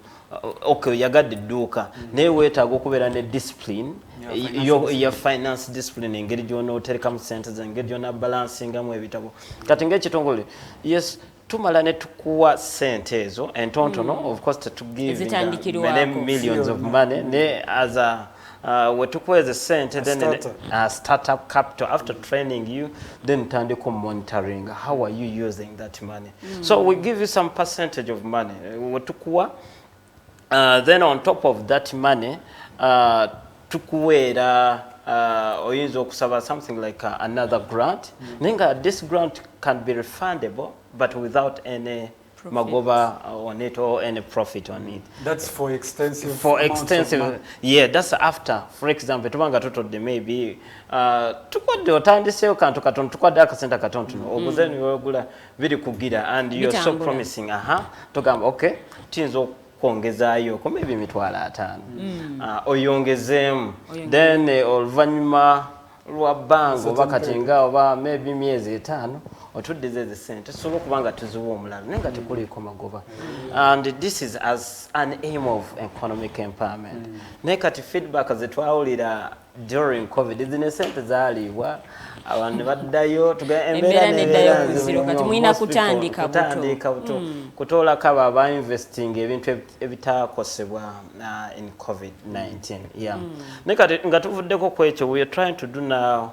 okay yagadde dduuka naye weetaaga okubeera ne discipline your finance discipline engeri gy'onooterekamu sente ze engeri gy'onabbalansingamu ebitabo kati ng'ekitongole yes tumala ne tukuwa sente ezo entontono of course tetugiving millions of money ne as a wetukweze sente then startup capital after training you then tandiko monitoring how are you using that money so we give you some percentage of money wetukuwa then on top of that money tukuweera oyinza okusaba something like another grant nenga this grant can be refundable but without any magoba on it or any profit on it. That's for extensive yeah, that's after for example tubanga tutodde maybe tukodde otandiseyo kantu katono tukwadde akasenta katono oguzeni wegula biri kugira and you're so promising tugamba okay tinzo kuongezaayo ko maybe emitwalo 5 oyongezeemu then oluvannyuma lwa bango bakatinga oba maybe myezi 5 otuddize ze sente tusobola okubanga tuziwa omulala naye nga tekuliiko magoba and this is as an aim of economic empowerment naye kati feedback zetwawulira during covid zine sente zaaliibwa abantu baddayo embeera neddayo kati mulina kutandika buto kutoola kaba aba investing ebintu ebitakosebwa in covid-19 naye kati nga tuvuddeko ku ekyo we are trying to do now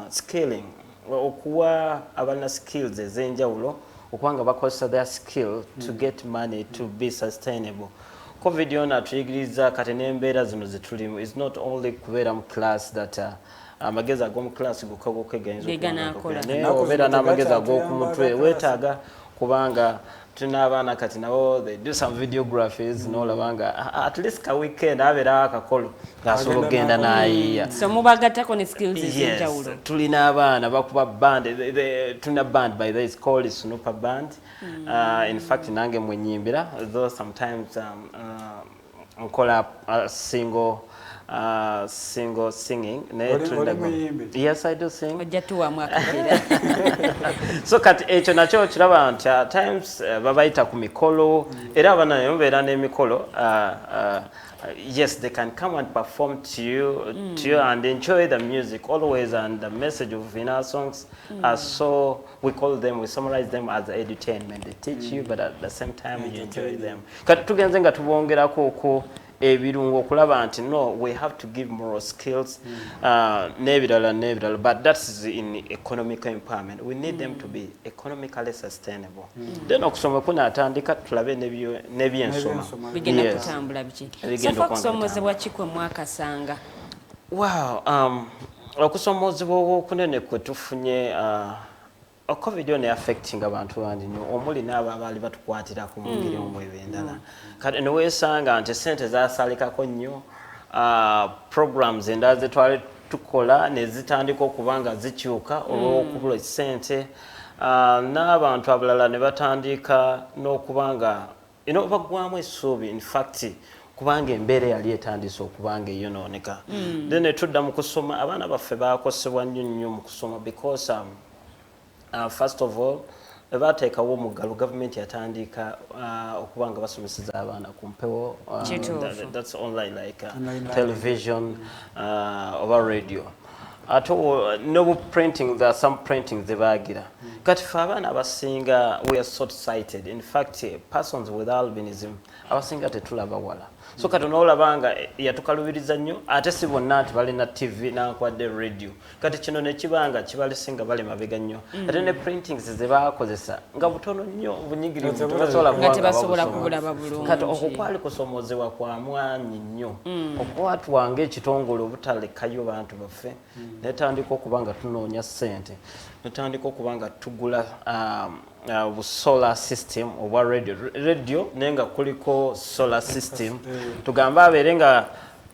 scaling okuwa abalina skills ez'enjawulo okubanga bakozesa their skill to get money to be sustainable. Covid yona tuyigiriza kati n'embeera zino zetulimu is not only kubeera mu class that amagezi ag'omu class gokegayinza obeera n'amagezi ag'okumutwe weetaaga kubanga tuna abaana kati nabo they do some videographies n'olabanga at least ka weekend abeera akakolo ng'asobola okgenda n'ayiiya so mubagattako ne skills ez'enjawulo tulina abaana bakuba band tuna band by the is called SNUPA band in fact nange mwenyimbira though sometimes nkola single singing. Yes, I do sing. So kati echo nacho kiraba nti at times babaita ku mikolo era abana yombeera n'emikolo yes, they can come and perform to you and enjoy the music always, and the message of our songs are so, we summarize them as edutainment. They teach you, but at the same time you enjoy them. Kati tugenze nga tubongerako ko ebirungo kulaba nti no, we have to give moral skills nebirala, but that's in economic empowerment. We need them to be economically sustainable. Then okusoma kunatandika tulabe nebyensoma bigenda kutambula biki so okusomozebwa kikwe mwakasanga. Wow, okusomozebwa okunene kwe tufunye COVID on affecting abantu bandi nnyo omuli n'abo abaali batukwatirako mu ngeri omu ebendala kati neweesanga nti ssente zaasalikako nnyo programs endala ze twali tukola ne zitandika okuba nga zikyuka olw'okubula ssente n'abantu abalala ne batandika n'okuba nga baggwamu essuubi in fact kubanga embeera yali etandise okubanga eyonooneka then ne tudda mu kusoma abaana baffe baakosebwa nnyo mu kusoma because first of all bateekawo omuggalo gavumenti yatandika okuba nga basomeseza abaana ku mpewo that's online like television oba radio ate nobu printing there are some printing ze baagira kati fe abaana abasinga we are short sighted in fact persons with albinism abasinga tetulaba wala so kati onoolabanga yatukalubiriza nnyo ate si bonna nti balina tv nankwadde radio kati kino nekibanga kibalesinga bali mabega nnyo ate ne printings ze baakozesa nga butono nnyo bunyigirivu tebasobola kubulaba bulungi kati okwo kwali kusomozebwa kwa mwanyi nnyo okwatwanga ekitongole obutalekayo bantu baffe netandika okuba nga tunoonya ssente netandika okuba nga tugula solar system oba radio nenga kuliko solar system tugamba abeere nga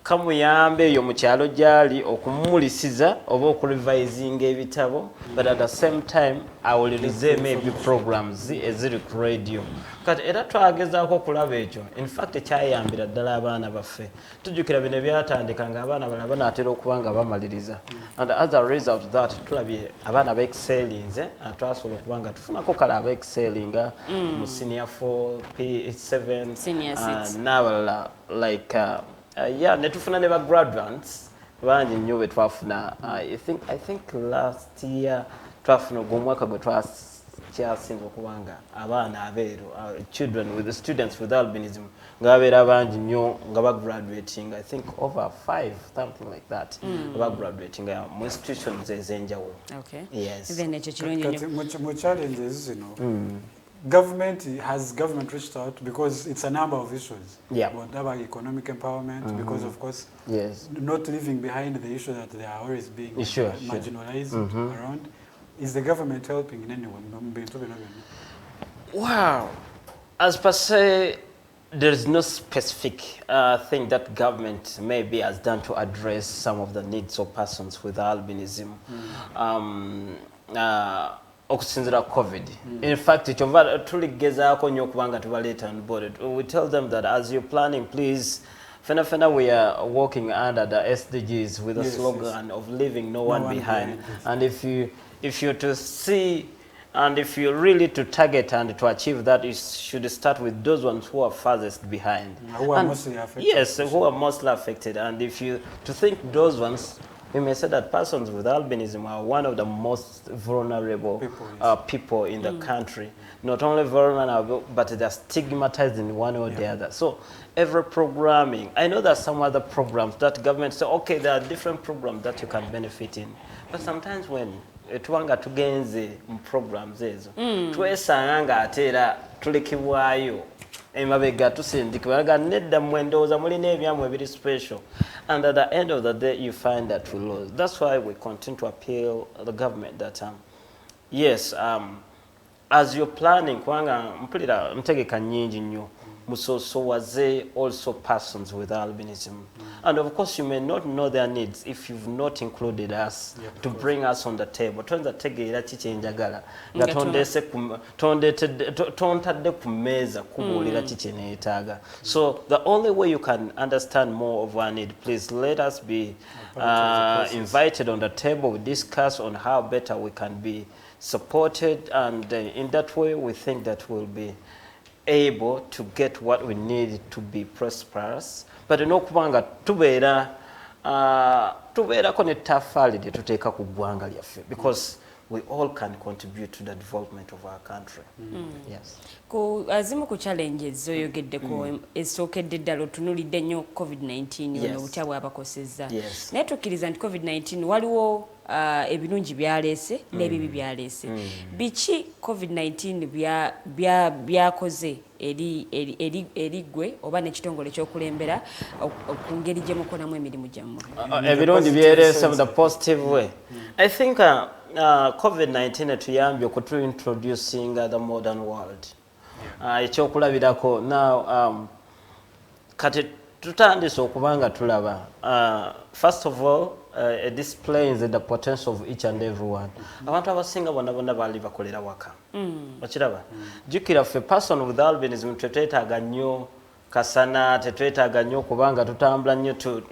kamuyambe eyo mu kyalo gyali okumulisiza oba okurevisinga ebitabo but at the same time awulirize maybe programs eziri ku radio kati era twagezaako okulaba ekyo in fact ekyayambira ddala abaana baffe tujjukira bino byatandika nga abaana balala banaatera okuba nga bamaliriza and as a result that tulabye abaana baexcellinze twasobola okuba nga tufunako kale abaexcellinga mu senior 4 P7 n'abalala like netufuna ne graduates bangi nnyo be twafuna I think last year twafuna ogw'omwaka gwe twakyasinza okubanga abaana abeeru children with the students with albinism nga babeera bangi nnyo nga bagraduating I think over 5 something like that bagraduating mu institutions ez'enjawulo mu challenges zino government reached out because it's a number of issues. About economic empowerment, because of course, not leaving behind the issue that they are always being marginalized around. Is the government helping in any way? Wow, as per se, there is no specific thing that government maybe has done to address some of the needs of persons with albinism. Okusinzira COVID. In fact, tuligezaako nnyo okubanga tubaleeta on board. We tell them that as you're planning, please, fena we are working under the SDGs with a slogan of leaving no one behind. And if you're to see and if you're really to target and to achieve that, you should start with those ones who are farthest behind. Who are mostly affected. Yes, who are mostly affected. And if you to think those ones, we may say that persons with albinism are one of the most vulnerable people in the country. Not only vulnerable, but they're stigmatized in one or the other. So every programming, I know there are some other programs that government say, okay, there are different programs that you can benefit in. But sometimes when tuwanga tugenze programs ezo, twesanga nga atera tulekibwayo emabega tusindikibwa nedda mwendooza mulina ebyamwe ebiri special, and at the end of the day you find that we lose. That's why we continue to appeal the government that yes, as you're planning kwanga mpulira ntegeka nyingi nnyo musosowaze also persons with albinism. And of course you may not know their needs if you've not included us to bring us on the table. Tonza tegeera kiki enjagala nga tontadde ku mmeeza kubuulira kiki neetaaga. So the only way you can understand more of our need, please let us be invited on the table. We discuss on how better we can be supported, and in that way we think that we'll be able to get what we need to be prosperous. But n'okubanga tubeerako n'ettaffaali lye tuteeka ku ggwanga lyaffe, because we all can contribute to the development of our country. Yes. Azimu ku challenges zoyogeddeko esookedde ddala otunulidde nnyo COVID-19 ono obutya bw'abakosezza. Naye tukkiriza nti COVID-19 waliwo ebirungi byaleese n'ebibi byaleese. Biki COVID-19 byakoze eri ggwe oba n'ekitongole ky'okulembera ku ngeri gye mukolamu emirimu gyammwe? Ebirungi byaleese mu the positive way. I think COVID-19 tuyambye introducing the modern world. Ekyokulabirako now kati tutandise okubanga tulaba first of all it displays the potential of each and everyone. Abantu abasinga bonna bali bakolera waka. Okiraba jukira ffe person with albinism tetwetaaga nnyo kasana, tetwetaaga nnyo kubanga tutambula nnyo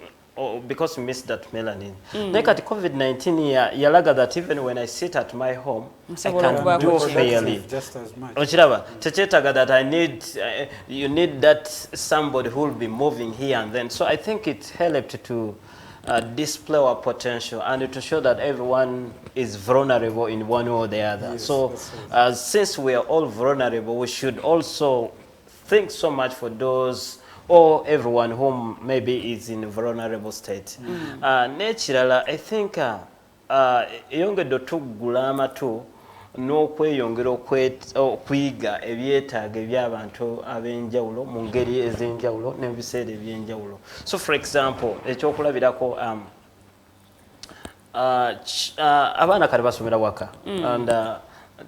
because we miss that melanin. Naye kati COVID-19 yalaga that even when I sit at my home I can do fairly. Okiraba tekyetaaga that I need you need that somebody who will be moving here and then. So I think it helped to display our potential and to show that everyone is vulnerable in one way or the other. Yes, so since we are all vulnerable, we should also think so much for those or everyone who maybe is in a vulnerable state. Naturally, I think yongedde otuggula amatu n'okweyongera okuyiga ebyetaago eby'abantu ab'enjawulo mu ngeri ez'enjawulo n'ebiseera eby'enjawulo. So for example, ekyokulabirako abaana kale basomera waka and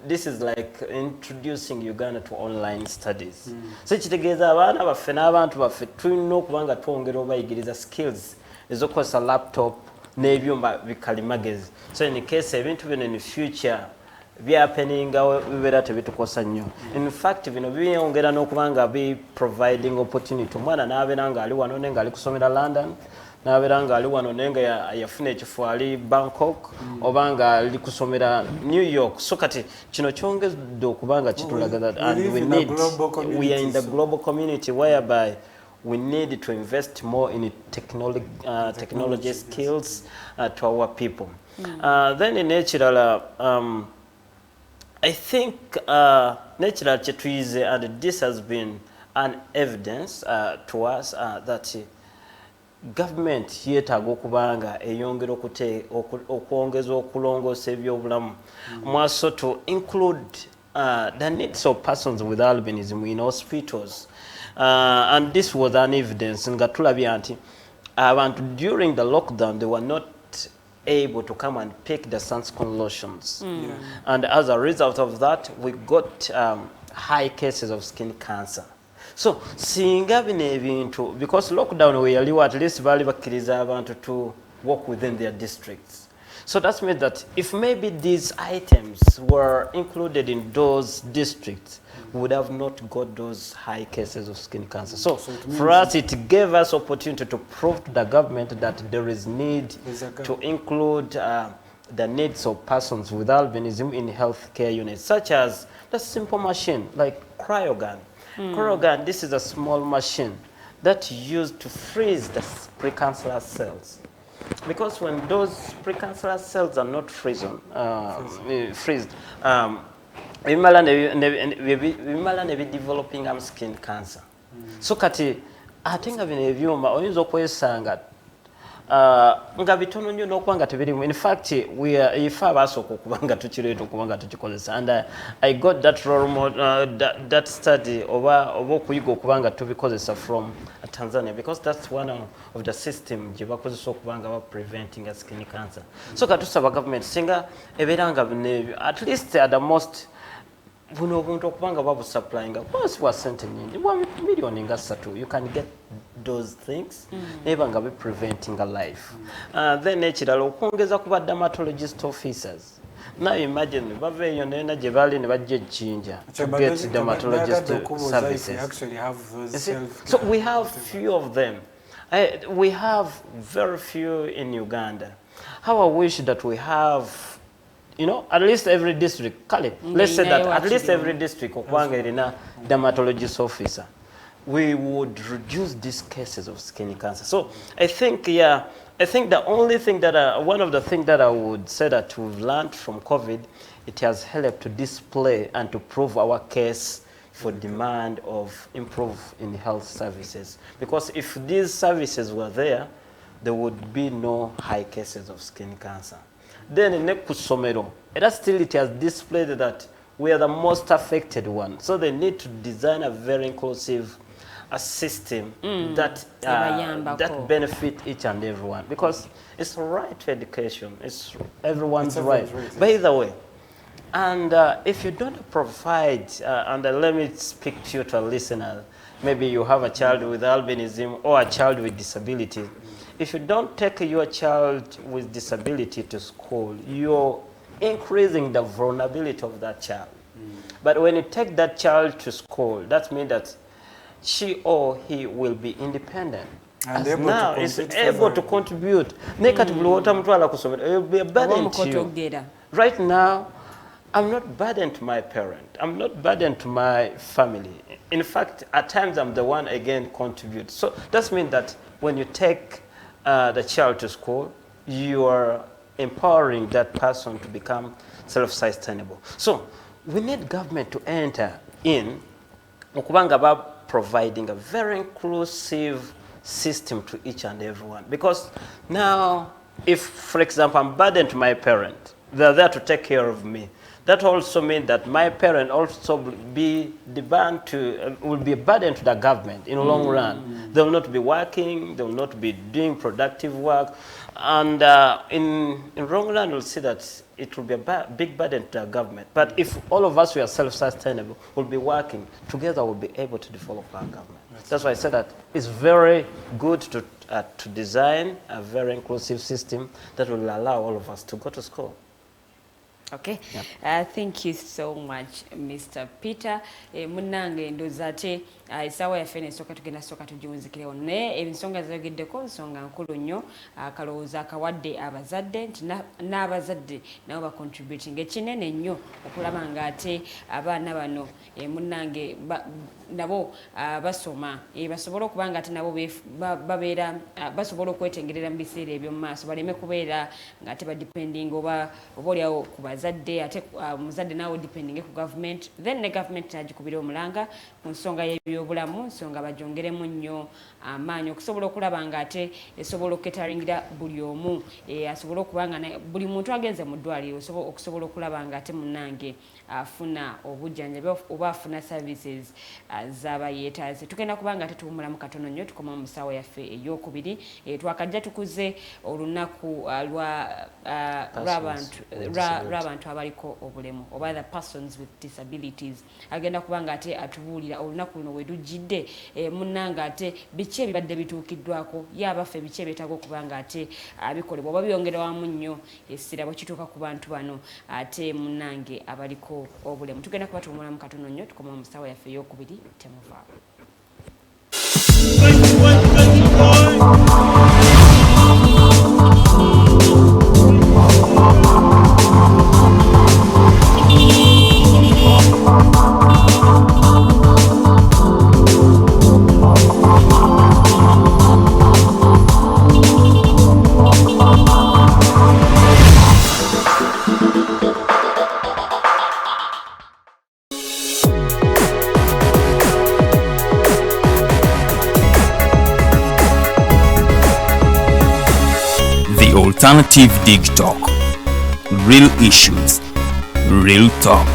this is like introducing Uganda to online studies. So kitegeeza abaana baffe n'abantu baffe tulina okuba nga twongera obayigiriza skills ezokozesa laptop n'ebyuma bikalimagezi. So in case ebintu bino in future byapeninga bibeera tebitukosa nnyo. In fact bino byongera n'okuba nga bi providing opportunity omwana n'abeera nga ali wano nenga ali kusomera London, n'abeera nga ali wano nenga yafuna ekifo ali Bangkok oba nga ali kusomera New York. So kati kino kyongedde okuba nga kitulaga that and we are in the global community whereby we need to invest more in technology skills to our people. Then in natural I think natural chetwize, and this has been an evidence to us that government yetaaga okubanga eyongera okwongeza okulongoosa ebyobulamu mwaso to include the needs of persons with albinism in hospitals. And this was an evidence nga tulabya nti abantu during the lockdown they were not able to come and pick the sunscreen lotions. And as a result of that, we got high cases of skin cancer. So, singa bino ebintu, because lockdown we at least bali bakkiriza abantu to work within their districts. So that means that if maybe these items were included in those districts, we would have not got those high cases of skin cancer. So for us, it gave us opportunity to prove to the government that there is need to include the needs of persons with albinism in healthcare units, such as the simple machine like cryogun. Cryogun, this is a small machine that used to freeze the precancerous cells. Because when those precancerous cells are not freezed, bimala ne developing skin cancer. So kati atenga bino ebyuma oyinza okwesanga nga bitono nnyo n'okubanga tebirimu. In fact ife abasooka okubanga tukireeta okubanga tukikozesa, and I got that role model, that study oba okuyiga okubanga tubikozesa from Tanzania, because that's one of the system gye bakozesa okubanga ba preventing skin cancer. So katusaba government singa ebeeranga bino at least at the most buno obuntu okubanga babusupplyinga bwasi bwa sente nyingi bwa million nga 3 you can get those things neba nga be preventing a life. Then ekirala okwongeza ku dermatologist officers. Now imagine baveeyo nena gye bali ne bajja ejjinja to get dermatologist services. Actually have those So we have few of them. We have very few in Uganda. How I wish that we have, you know, at least every district, let's say that at least every district okwanga erina dermatologist officer, we would reduce these cases of skin cancer. So I think, yeah, I think the only thing that one of the things that I would say that we've learned from COVID, it has helped to display and to prove our case for demand of improve in health services. Because if these services were there would be no high cases of skin cancer. Then in Nekusomero, it has displayed that we are the most affected one. So they need to design a very inclusive a system that benefit each and everyone, because it's a right to education. It's everyone's right. By the way, and if you don't provide, and let me speak to you, to a listener, maybe you have a child with albinism or a child with disability. If you don't take your child with disability to school, you're increasing the vulnerability of that child. But when you take that child to school, that means that she or he will be independent. And now is able to contribute. It will be a burden to you. Right now, I'm not burdened to my parent. I'm not burdened to my family. In fact, at times I'm the one again contribute. So that means that when you take the child to school, you are empowering that person to become self-sustainable. So we need government to enter in providing a very inclusive system to each and everyone. Because now, if, for example, I'm burdened to my parent, they're there to take care of me. That also means that my parent also will be a burden to the government in the long run. They will not be working, they will not be doing productive work. And in long run, we'll see that it will be a big burden to the government. But if all of us were self-sustainable, we'll be working together, we'll be able to develop our government. That's why I said that it's very good to design a very inclusive system that will allow all of us to go to school. Okay, thank you so much, Mr. Peter. Munange ndozate isawa ya fene soka tugenda soka tujiunzikire one ebisonga zageddeko nsonga nkulu nnyo akalowooza akawadde abazadde n'abazadde nabo ba contributing ekinene nnyo okulaba nga ate abaana bano munange nabo basoma basobola okuba nga ate nabo babeera basobola okwetengerera mu biseera ebyo mu maaso baleme kubeera nga ate badepending oba oliawo ku bazadde ate muzadde nawo depending ku government, then ne government nagikubira omulanga ku nsonga y'ebyobulamu, nsonga bajongeremu nnyo amaanyi okusobola okulaba nga ate esobola okuketaringira buli omu asobola okuba nga buli muntu agenze mu ddwaliro okusobola okulaba nga ate munnange afuna obujjanjabi oba afuna services z'abayeetaaze. Tugenda kuba nga ate tuwumulamu katono nnyo tukoma mu ssaawa yaffe ey'okubiri twakajja tukuze olunaku lw'abantu abaliko obulemu oba the persons with disabilities. Agenda kuba nga ate atubuulira olunaku luno we lujjidde munnanga ate biki ebibadde bituukiddwako yabaffe biki ebyetaaga okuba nga ate bikolebwa oba byongerwamu nnyo essira bwe kituuka ku bantu bano ate munnange abaliko obulemu. Tugenda kuba tuwumulamu katono nnyo tukoma mu ssaawa yaffe ey'okubiri temuvaawo. Alternative Dig Talk. Real issues, real talk.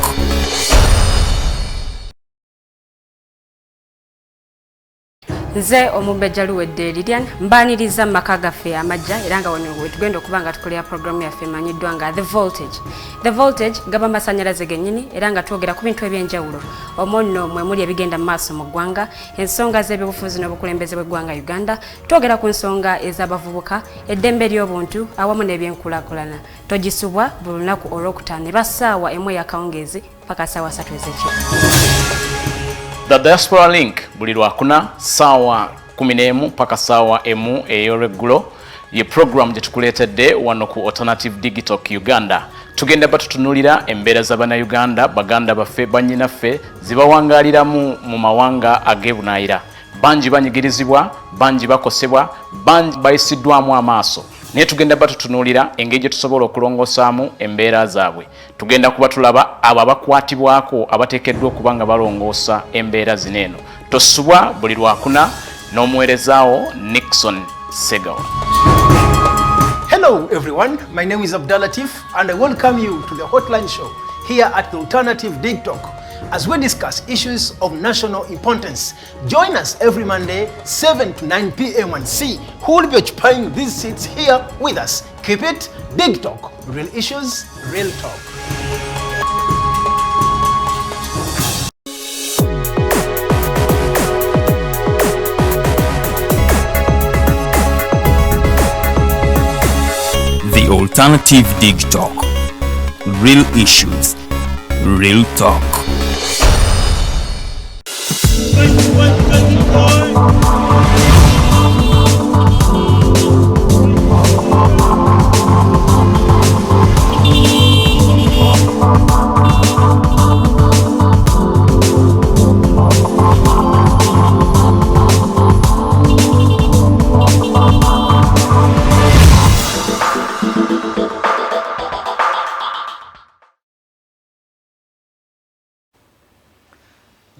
Nze omubejja luwedde Lilian mbaniriza maka gaffe amajja era nga wano wetugenda okuba nga tukolera programu yaffe emanyiddwa nga The Voltage gaba masannyalaze gennyini era nga twogera ku bintu ebyenjawulo omwo nno mwe muli ebigenda mu maaso mu ggwanga, ensonga z'ebyobufuzi n'obukulembeze bw'eggwanga Uganda, twogera ku nsonga ez'abavubuka, eddembe ly'obuntu awamu n'ebyenkulaakulana. Togisubwa buli lunaku olwokutaano eba ssaawa emu ey'akawungeezi paka ssaawa 3 ez'ekiro. The Diaspora Link buli lwakuna ssaawa 11 paka ssaawa emu ey'olweggulo ye program gye tukuleetedde wano ku Alternative Digital Uganda. Tugenda batutunulira embeera z'Abannayuganda, baganda baffe, bannyinaffe zibawangaaliramu mu mawanga ag'ebunaayira. Bangi banyigirizibwa, bangi bakosebwa, bangi bayisiddwamu amaaso. Naye tugenda batutunulira engeri gye tusobola okulongosaamu embeera zaabwe. Tugenda kuba tulaba abo abakwatibwako abateekeddwa okuba nga balongoosa embeera zino eno. Tosubwa buli lwakuna n'omuweerezaawo Nixon Segawa. Hello everyone, my name is Abdulatif and I welcome you to the Hotline Show here at the Alternative Dig Talk. as we discuss issues of national importance. Join us every Monday, 7 to 9 p.m. and see who will be occupying these seats here with us. Keep it Big Talk. Real issues, real talk. The Alternative Dig Talk. Real issues, real talk.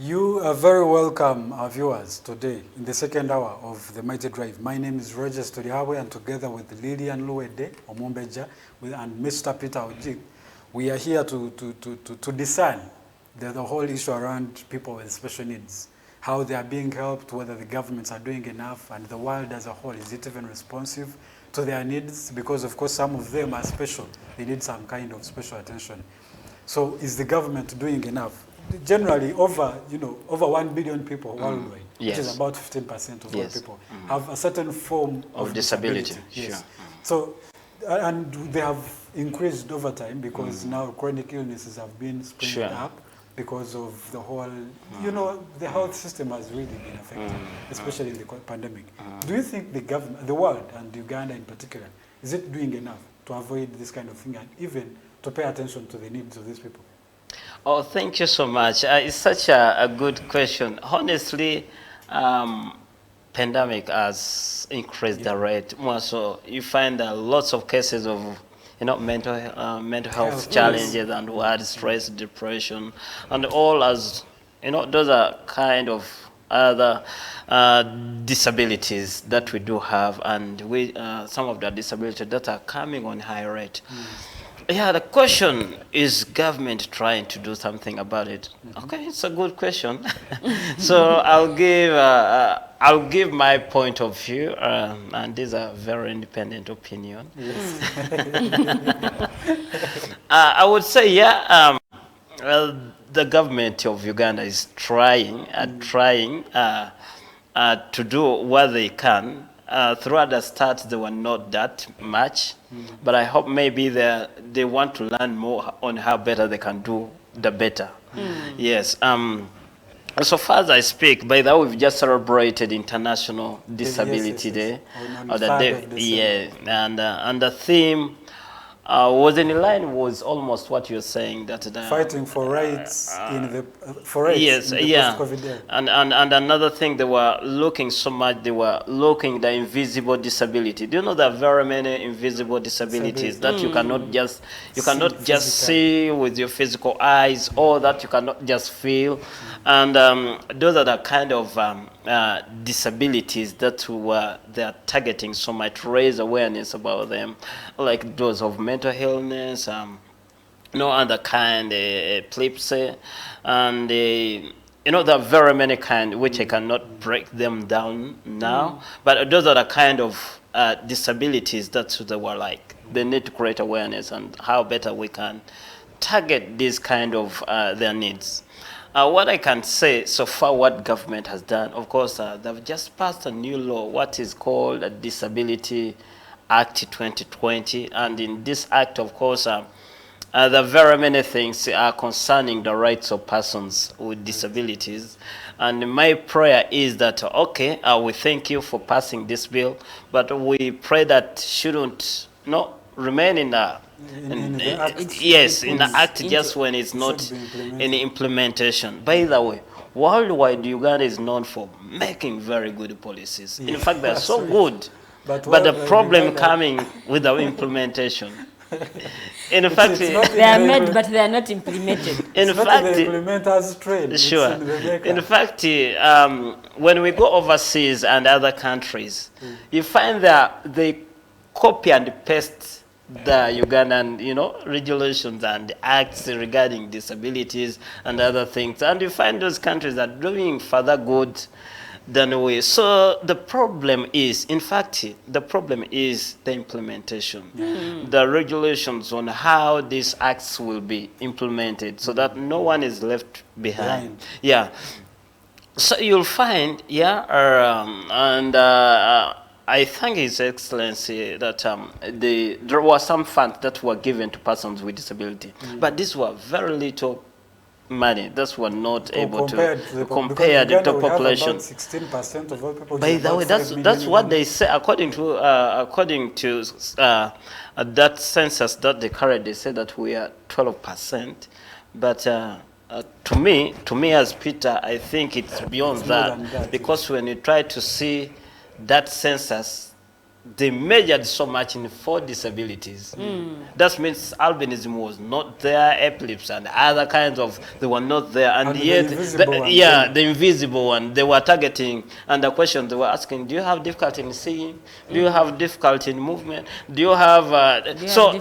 You are very welcome, our viewers, today in the second hour of the Mighty Drive. My name is Roger Stodihawe, and together with Lillian Luwede Omumbeja and Mr. Peter Ogik, we are here to discern the whole issue around people with special needs, how they are being helped, whether the governments are doing enough, and the world as a whole, is it even responsive to their needs? Because of course some of them are special, they need some kind of special attention. So is the government doing enough? Generally, over 1 billion people worldwide, yes, which is about 15% of yes, all people, have a certain form of disability. Yes. Sure. So, and they have increased over time because now chronic illnesses have been springing up because of the whole, the health system has really been affected, especially in the pandemic. Do you think the government, the world, and Uganda in particular, is it doing enough to avoid this kind of thing and even to pay attention to the needs of these people? Oh, thank you so much. It's such a good question. Honestly, pandemic has increased the rate. So you find lots of cases of mental health challenges and word stress, depression, and all as those are kind of other disabilities that we do have, and we some of the disabilities that are coming on high rate. Yeah, the question is government trying to do something about it. Okay, it's a good question. So I'll give my point of view, and these are very independent opinion. Yes. I would say, the government of Uganda is trying to do what they can. Throughout the start, they were not that much, but I hope maybe they want to learn more on how better they can do the better. Yes. So far as I speak, by the way, we've just celebrated International Disability Day. On the 3rd of December. And the theme was in line was almost what you're saying, that fighting for rights in the post-COVID era. And another thing, they were looking so much, they were looking the invisible disability. Do you know there are very many invisible disabilities that you cannot just see with your physical eyes, or that you cannot just feel, and those are the kind of disabilities that they are targeting so much, raise awareness about them, like those of mental illness, no other kind, epilepsy, and there are very many kind which I cannot break them down now, but those are the kind of disabilities that they were like, they need to create awareness and how better we can target this kind of their needs. What I can say so far, what government has done, of course, they've just passed a new law, what is called a Disability Act 2020. And in this act, of course, there are very many things concerning the rights of persons with disabilities. And my prayer is that, okay, we thank you for passing this bill, but we pray that shouldn't remain in the act just when it's not in implementation. By the way, worldwide, Uganda is known for making very good policies. In fact, they're so good, but the problem coming with the implementation. In fact, they are made, but they are not implemented. In fact, the implementers trade. Sure. In fact, when we go overseas and other countries, you find that they copy and paste the Ugandan, regulations and acts regarding disabilities and other things. And you find those countries are doing further good than we. So the problem is, in fact, the problem is the implementation, the regulations on how these acts will be implemented so that no one is left behind. Yeah. So you'll find, I thank His Excellency that there were some funds that were given to persons with disability, but these were very little money. Those were not able to compare the top population. 16% of all people. By the way, that's what they say according to that census that they carried. They say that we are 12%, but to me as Peter, I think it's beyond that, because when you try to see that census, they measured so much in 4 disabilities. That means albinism was not there, epilepsy and other kinds of, they were not there, and yet the invisible one they were targeting. And the question they were asking: do you have difficulty in seeing? Do you have difficulty in movement? Do you have so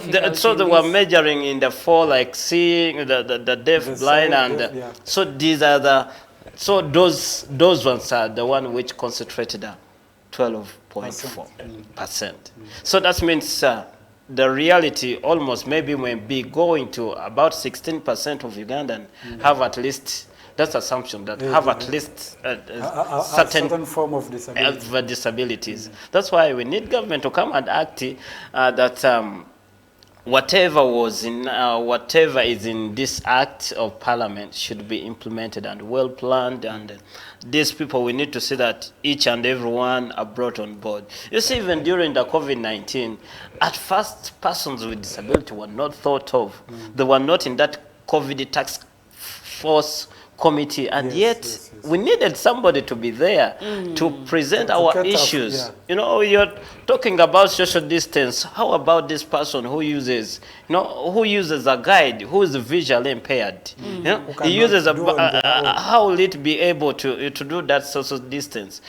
they were measuring in the 4, like seeing, the deaf, blind, and so these are those ones are the one which concentrated 12.4%. So that means the reality almost maybe may be going to about 16% of Ugandan have at least, that's assumption, that have at least a certain form of disabilities. That's why we need government to come and act that whatever is in this act of parliament should be implemented and well planned, and these people, we need to see that each and every one are brought on board. You see, even during the COVID-19, at first persons with disability were not thought of. They were not in that COVID task force committee, and yet we needed somebody to be there to present our issues. You're talking about social distance. How about this person who uses, who uses a guide, who is visually impaired? He uses how will it be able to do that social distance?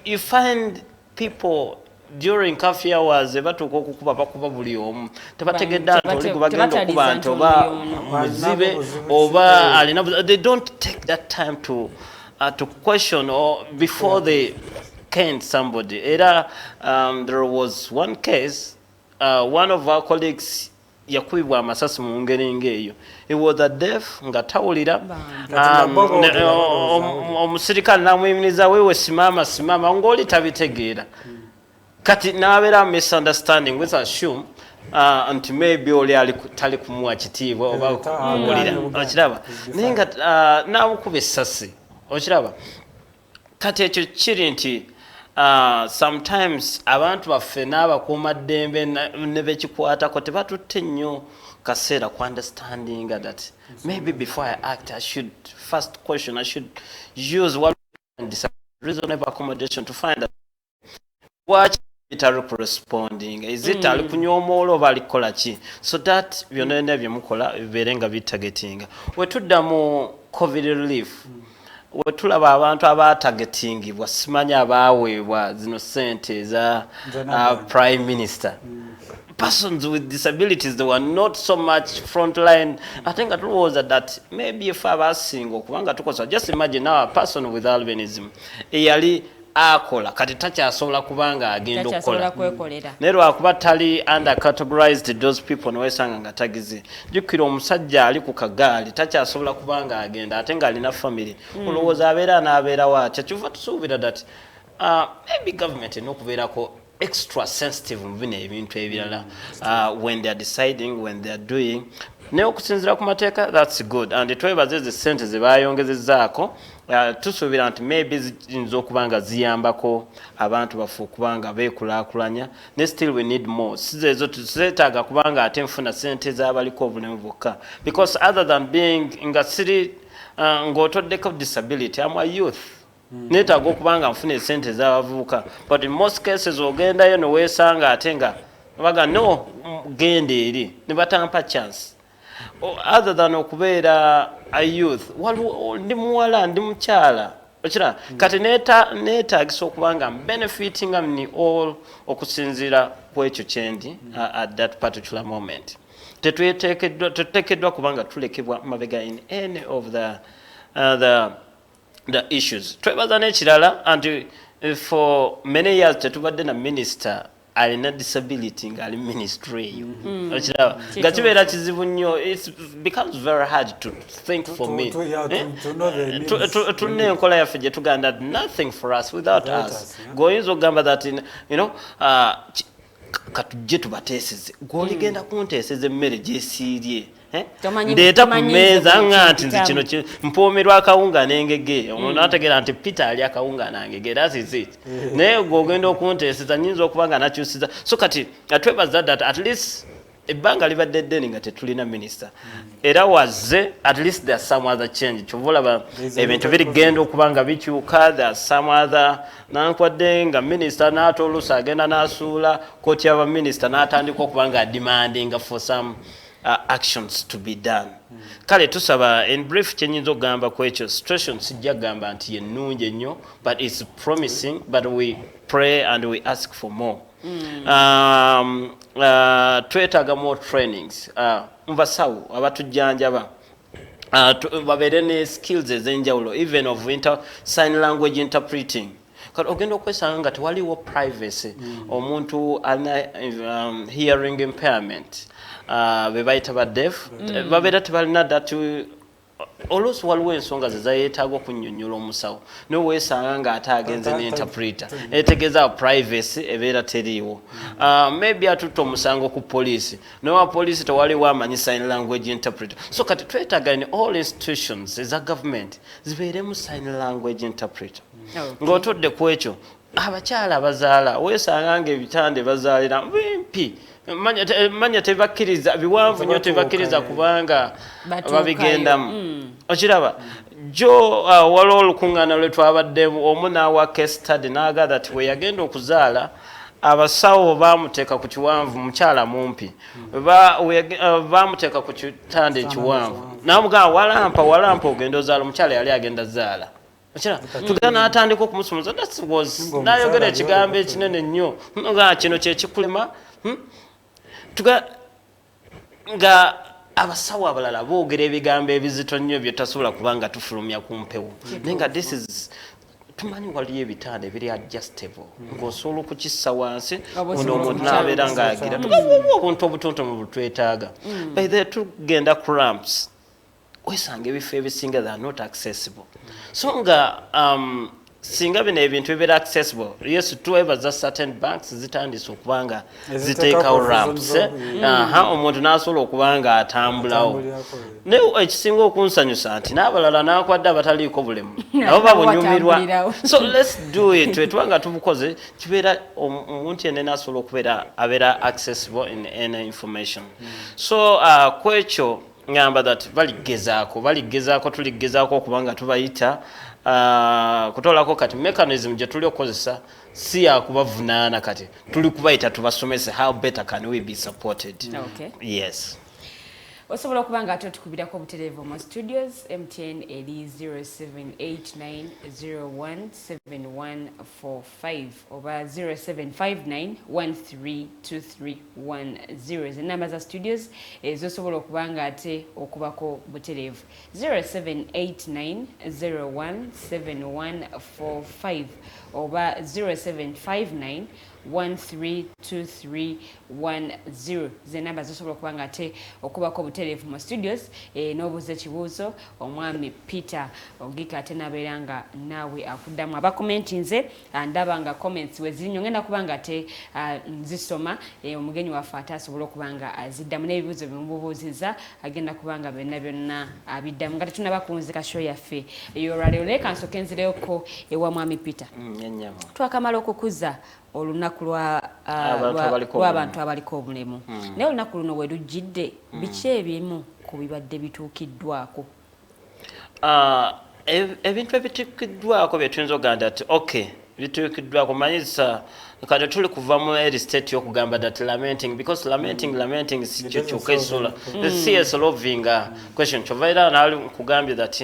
You find people during curfew hours batuuka okukuba bakuba buli omu tebategedde oli bagenda okuba nti oba muzibe oba alina. They don't take that time to question or before they can somebody. There was one case, one of our colleagues yakwibwa amasasi mu ngeri ng'eyo. He was a deaf nga tawulira, omusirikale n'amuyimiriza wewe simama ng'oli tabitegeera. Kati nabeera misunderstanding, with assume nti maybe oli tali kumuwa kitiibwa oba kuwulira, okiraba naye nga n'amukuba essasi, okiraba. Kati ekyo kiri nti sometimes abantu baffe n'abakuumaddembe ne bekikwatako tebatutte nnyo kaseera ku understanding that maybe before I act I should first question, I should use what reasonable accommodation to find out what it are corresponding. Is it alikunyomolo oba alikola ki, so that byonna byemukola bibeere nga bitargeting. Wetudda mu COVID relief, wetulaba abantu abatargetingibwa, simanya abaweebwa zino sente za prime minister. Persons with disabilities, they were not so much frontline. I think it was that maybe if I was single, just imagine now a person with albinism, eyali akola kati takyasobola kubanga agenda okukola naye lwakuba tali under categorized those people newesanga nga tagize. Jjukira omusajja ali ku kagaali takyasobola kubanga agenda ate ng'alina family, olowooza abeera n'abeera wa kyekiva tusuubira that maybe government erina okubeerako extra sensitive mu bino ebintu ebirala when they are deciding, when they are doing. Naye okusinziira ku mateeka, that's good, and twebaza ezo ssente ze baayongezezzaako. Tusuubira nti maybe ziyinza okuba nga ziyambako abantu baffe okuba nga beekulaakulanya, ne still we need more. Sizeezo tuzeetaaga kuba nga ate nfuna ssente z'abaliko obulemu bwokka, because other than being nga siri ng'otoddeko disability, I'm a youth. Neetaaga okuba nga nfuna essente z'abavubuka, but in most cases ogendayo ne weesanga ate nga baga no genda eri ne batampa chance. Other than okubeera a youth, ndi muwala ndi mukyala, Ochira kati neetaagisa okuba nga benefiting ni all okusinziira ku ekyo kyendi at that particular moment. Tetuteekeddwa kubanga tulekebwa mabega in any of the issues. Twebaza n'ekirala and for many years tetubadde na minister alina disability ngali ministry eyo. Okiraba nga kibeera kizibu nnyo. It becomes very hard to think for me. Tulina enkola yaffe gye tugamba nothing for us without us. Goyinza okugamba that katujje tubateeseze gwoligenda kunteeseza emmere gyesiirye ndeeta ku mmeeza nga nti nze kino mpoomerwa akawunga n'engege omuntu ategeera nti Peter ali akawunga n'angege that is it naye gwogenda okunteeseza nyinza okuba nga nakyusiza so kati twebaza that at least ebbanga libadde ddeni nga tetulina minister era wazze at least there are some other change kyova olaba ebintu birigenda okuba nga bikyuka there are some other nankwadde nga minister n'ata oluusi agenda n'asuula kooti y'abaminister n'atandika okuba nga demanding for some actions to be done. Kale tusaba in brief kyenyinza okugamba ku ekyo situation sijja kugamba nti yennungi ennyo but it's promising but we pray and we ask for more. Twetaaga more trainings mubasawo abatujjanjaba babeere ne skills ez'enjawulo even of sign language interpreting. Kati ogenda okwesanga nga tewaliwo privacy omuntu alina hearing impairment be bayita ba deaf babeera tebalina that oluusi waliwo ensonga ze zayeetaaga okunnyonnyola omusawo naye weesanga nga ate agenze n'interpreter etegeeza privacy ebeera teriiwo maybe atutta omusango ku poliisi nowa poliisi tewaliwo amanyi sign language interpreter so kati twetaaga in all institutions eza government zibeeremu sign language interpreter ng'otudde ku ekyo abakyala abazaala weesanga nga ebitande bazaalira bimpi manya tebakkiriza biwanvu nnyo tebakkiriza kubanga babigendamu okiraba jo waliwo olukuŋŋaana lwe twabaddemu omu n'awa case study n'aga that we yagenda okuzaala abasawo baamuteeka ku kiwanvu mukyala mumpi baamuteeka ku kitande ekiwanvu n'amugamba walampa ogenda ozaala omukyala yali agenda zaala tugenda n'atandika okumusumuza n'ayogera ekigambo ekinene nnyo nga kino kyekikulema nga abasawo abalala boogera ebigambo ebizito nnyo bye tasobola kubanga tufulumya ku mpewo naye nga this is tumanyi waliyo ebitanda ebiri adjustable ng'osobola okukissa wansi ono omuntu n'abeera ng'agira obuntu obutonotono butwetaaga by the tugenda cramps wesanga ebifo ebisinga they are not accessible so nga singa bino ebintu bibeera accessible yes twebaza certain banks zitandise okuba nga ziteekawo ramps omuntu n'asobola okuba nga atambulawo naye ekisinga okunsanyusa nti n'abalala n'akwadde abataliiko bulemu nabo babunyumirwa so let's do it wetuba nga tubukoze kibeera omuntu yenna n'asobola okubeera abeera accessible in any information so ku ekyo ngamba that baligezaako tuligezaako okubanga tubayita kutolako kati mechanism gye tuli okozesa si yakubavunaana kati tuli kubayita tubasomese how better can we be supported. Okay. Yes. Osobola okubanga ate tukubirako obutereevu mu studios MTN eri 0789017145 oba 0759132310 ennamba za studios ezosobola okubanga ate okubako butereevu 0789017145 oba 0759132310 zenamba zisobola okubanga ate okubako obutereevu mu studios n'obuuza ekibuuzo omwami Peter Ogik ate nabeera nga naawe akuddamu abakomenti nze ndaba nga comments wezirinyo ngenda kubanga ate nzisoma omugenyi waffe ate asobola okubanga aziddamu n'ebibuuzo bimubuuziza agenda kubanga byonna abiddamu nga tetunabakunze ka show yaffe ey'olwaleero leka nsooke nzireyoko ewa mwami Peter twakamala okukuza olunaku lw'abantu abaliko obulemu naye olunaku luno we lujjidde biki ebimu ku bibadde bituukiddwako ebintu ebituukiddwako bye tuyinza okugamba ati okay bituukiddwako manyisa kati tuli kuva mu eri state y'okugamba that lamenting because lamenting si kyo kyokka ekisobola the CS loving question kyova era naali kugambye that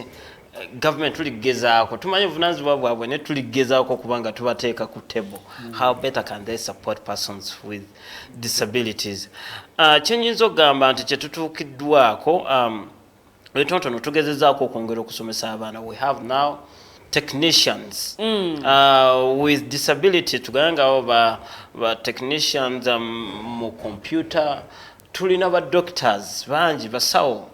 government tuligezaako tumanyi obuvunaanyizibwa bwabwe ne tuligezaako kubanga tubateeka ku table how better can they support persons with disabilities. Kyenyinza okugamba nti kyetutuukiddwako ebitonotono tugezezaako okwongera okusomesa abaana. We have now technicians with disability, tugayangawo ba technicians mu computer, tulina ba doctors bangi, basawo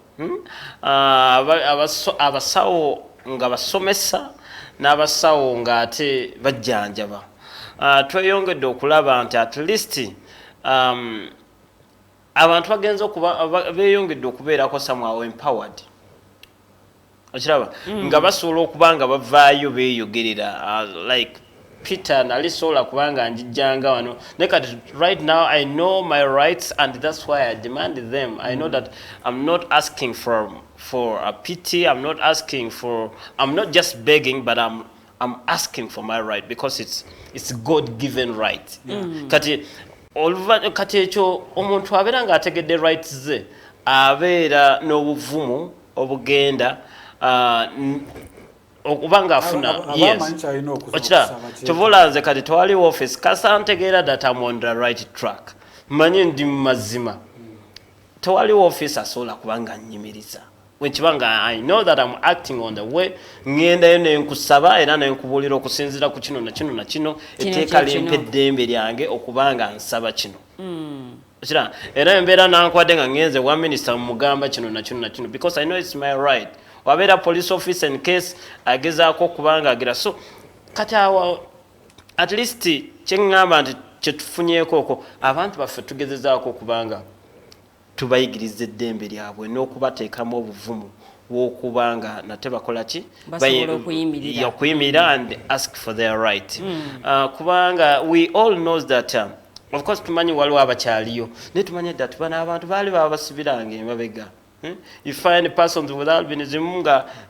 abasawo nga basomesa n'abasawo nga ate bajjanjaba. Tweyongedde okulaba nti at least abantu bagenza okuba beeyongedde okubeerako somehow empowered. Okiraba nga basobola okuba nga bavaayo beeyogerera like Peter nalisobola kubanga njijjanga wano nekati right now I know my rights and that's why I demand them. I know that I'm not asking for a pity, I'm not just begging, but I'm asking for my right because it's God-given right. Kati ekyo omuntu abeera nga ategedde rights ze abeera n'obuvumu obugenda okubanga afuna okira kyobulanze kati tewaliwo office kasantegeera that I'm on the right track manye ndi mazima tewaliwo office asobola kubanga nnyimiriza wekibanga I know that I'm acting on the way ngendayo nenkusaba era nenkubuulira okusinzira ku kino na kino na kino etteeka limpa eddembe lyange okubanga nsaba kino okira era embeera nankwadde nga ngenze wa minister mugamba kino na kino na kino because I know it's my right. Wabeera police office in case agezaako kubanga agira so kati awo at least kyeŋŋamba nti kyetufunyeeko okwo abantu baffe tugezezaako kubanga tubayigiriza eddembe lyabwe n'okubateekamu obuvumu bw'okubanga nate bakola ki okuyimirira and ask for their right. Kubanga we all knows that of course tumanyi waliwo abakyaliyo naye tumanyi that bano abantu baali babasibiranga emabega. You find persons with albinism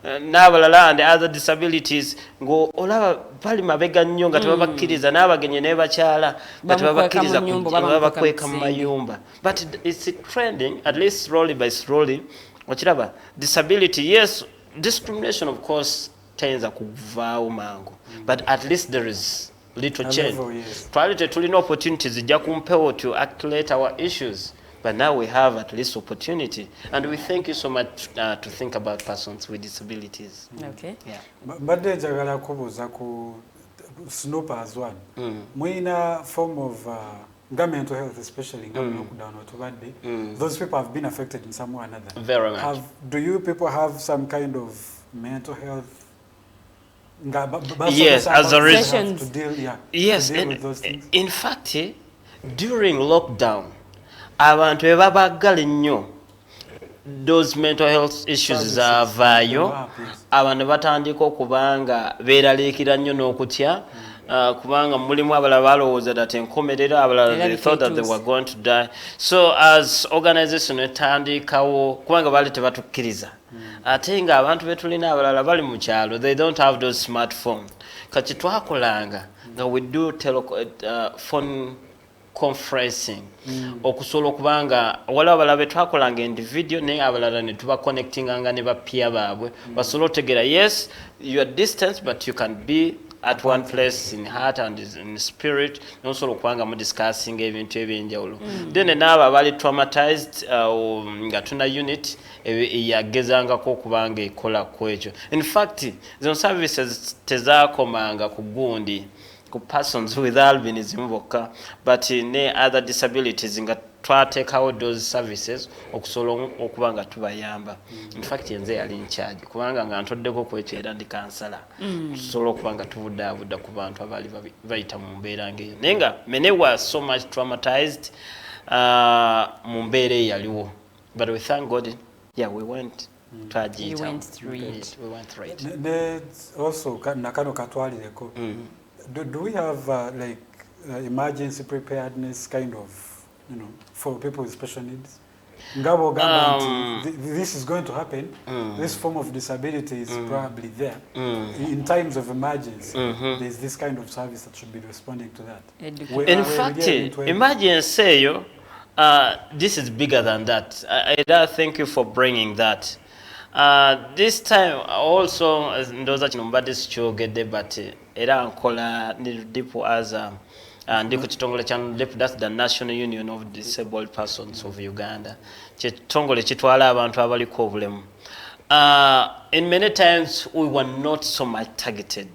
n'abalala and other disabilities ngo olaba bali mabega nnyo nga tebabakkiriza n'abagenyi ne bakyala nga tebabakkiriza babakweka mu mayumba. But it's trending at least slowly by slowly. Okiraba disability, yes, discrimination of course tayinza kuvaawo mangu, but at least there is little change. Twali tetulina opportunities zijja kumpewo to activate our issues. But now we have at least opportunity, and we thank you so much to think about persons with disabilities. Okay. Yeah. But the jagala kubuza ku SNUPA as well. Muina form of mental health, especially lockdown or tubadde. Those people have been affected in some way or another. Very much. Do you people have some kind of mental health? Yes, as a reason to deal, yes, to deal with those things. In fact, during lockdown. Abantu ebabagala ennyo those mental health issues zavaayo abantu batandika okubanga beeraliikira nnyo n'okutya kubanga mulimu abalala balowooza that enkomerera abalala they thought that they were going to die. So as organization etandikawo kubanga baali tebatukkiriza ate nga abantu betulina abalala bali mu kyalo they don't have those smartphones kati twakolanga nga we do phone conferencing okusobola okubanga waliwo abalala betwakolanga individual naye abalala ne tuba connectinganga ne bapya baabwe basobola otegeera yes you are distance but you can be at one place in heart and in spirit nosobola okubanga mu discussing ebintu ebyenjawulo then n'abo abali traumatized nga tuna unit eyagezangako okubanga ekola ku ekyo. In fact zino services tezaakomanga ku gundi persons with albinism bokka but ne other disabilities nga twateekawo those services okusobola okubanga tubayamba. In fact yenze yali in charge kubanga nga ntoddeko ku ekyo era ndi kansala tusobola okubanga tubudaabuda ku bantu abaali bayita mu mbeera ngeyo naye nga many were so much traumatized mu mbeera eyaliwo but we thank God we went twagiyita we went through it. Also nakano katwalireko Do we have emergency preparedness kind of, for people with special needs? Ngabo this is going to happen. This form of disability is probably there. In times of emergency, there's this kind of service that should be responding to that. In fact, emergency, this is bigger than that. I thank you for bringing that. This time also ndoza kino mbadde sikyogedde but era nkola ndipo as ndi ku kitongole kya NDIP, that's the National Union of Disabled Persons of Uganda, kitongole kitwala abantu abaliko obulemu. In many times we were not so much targeted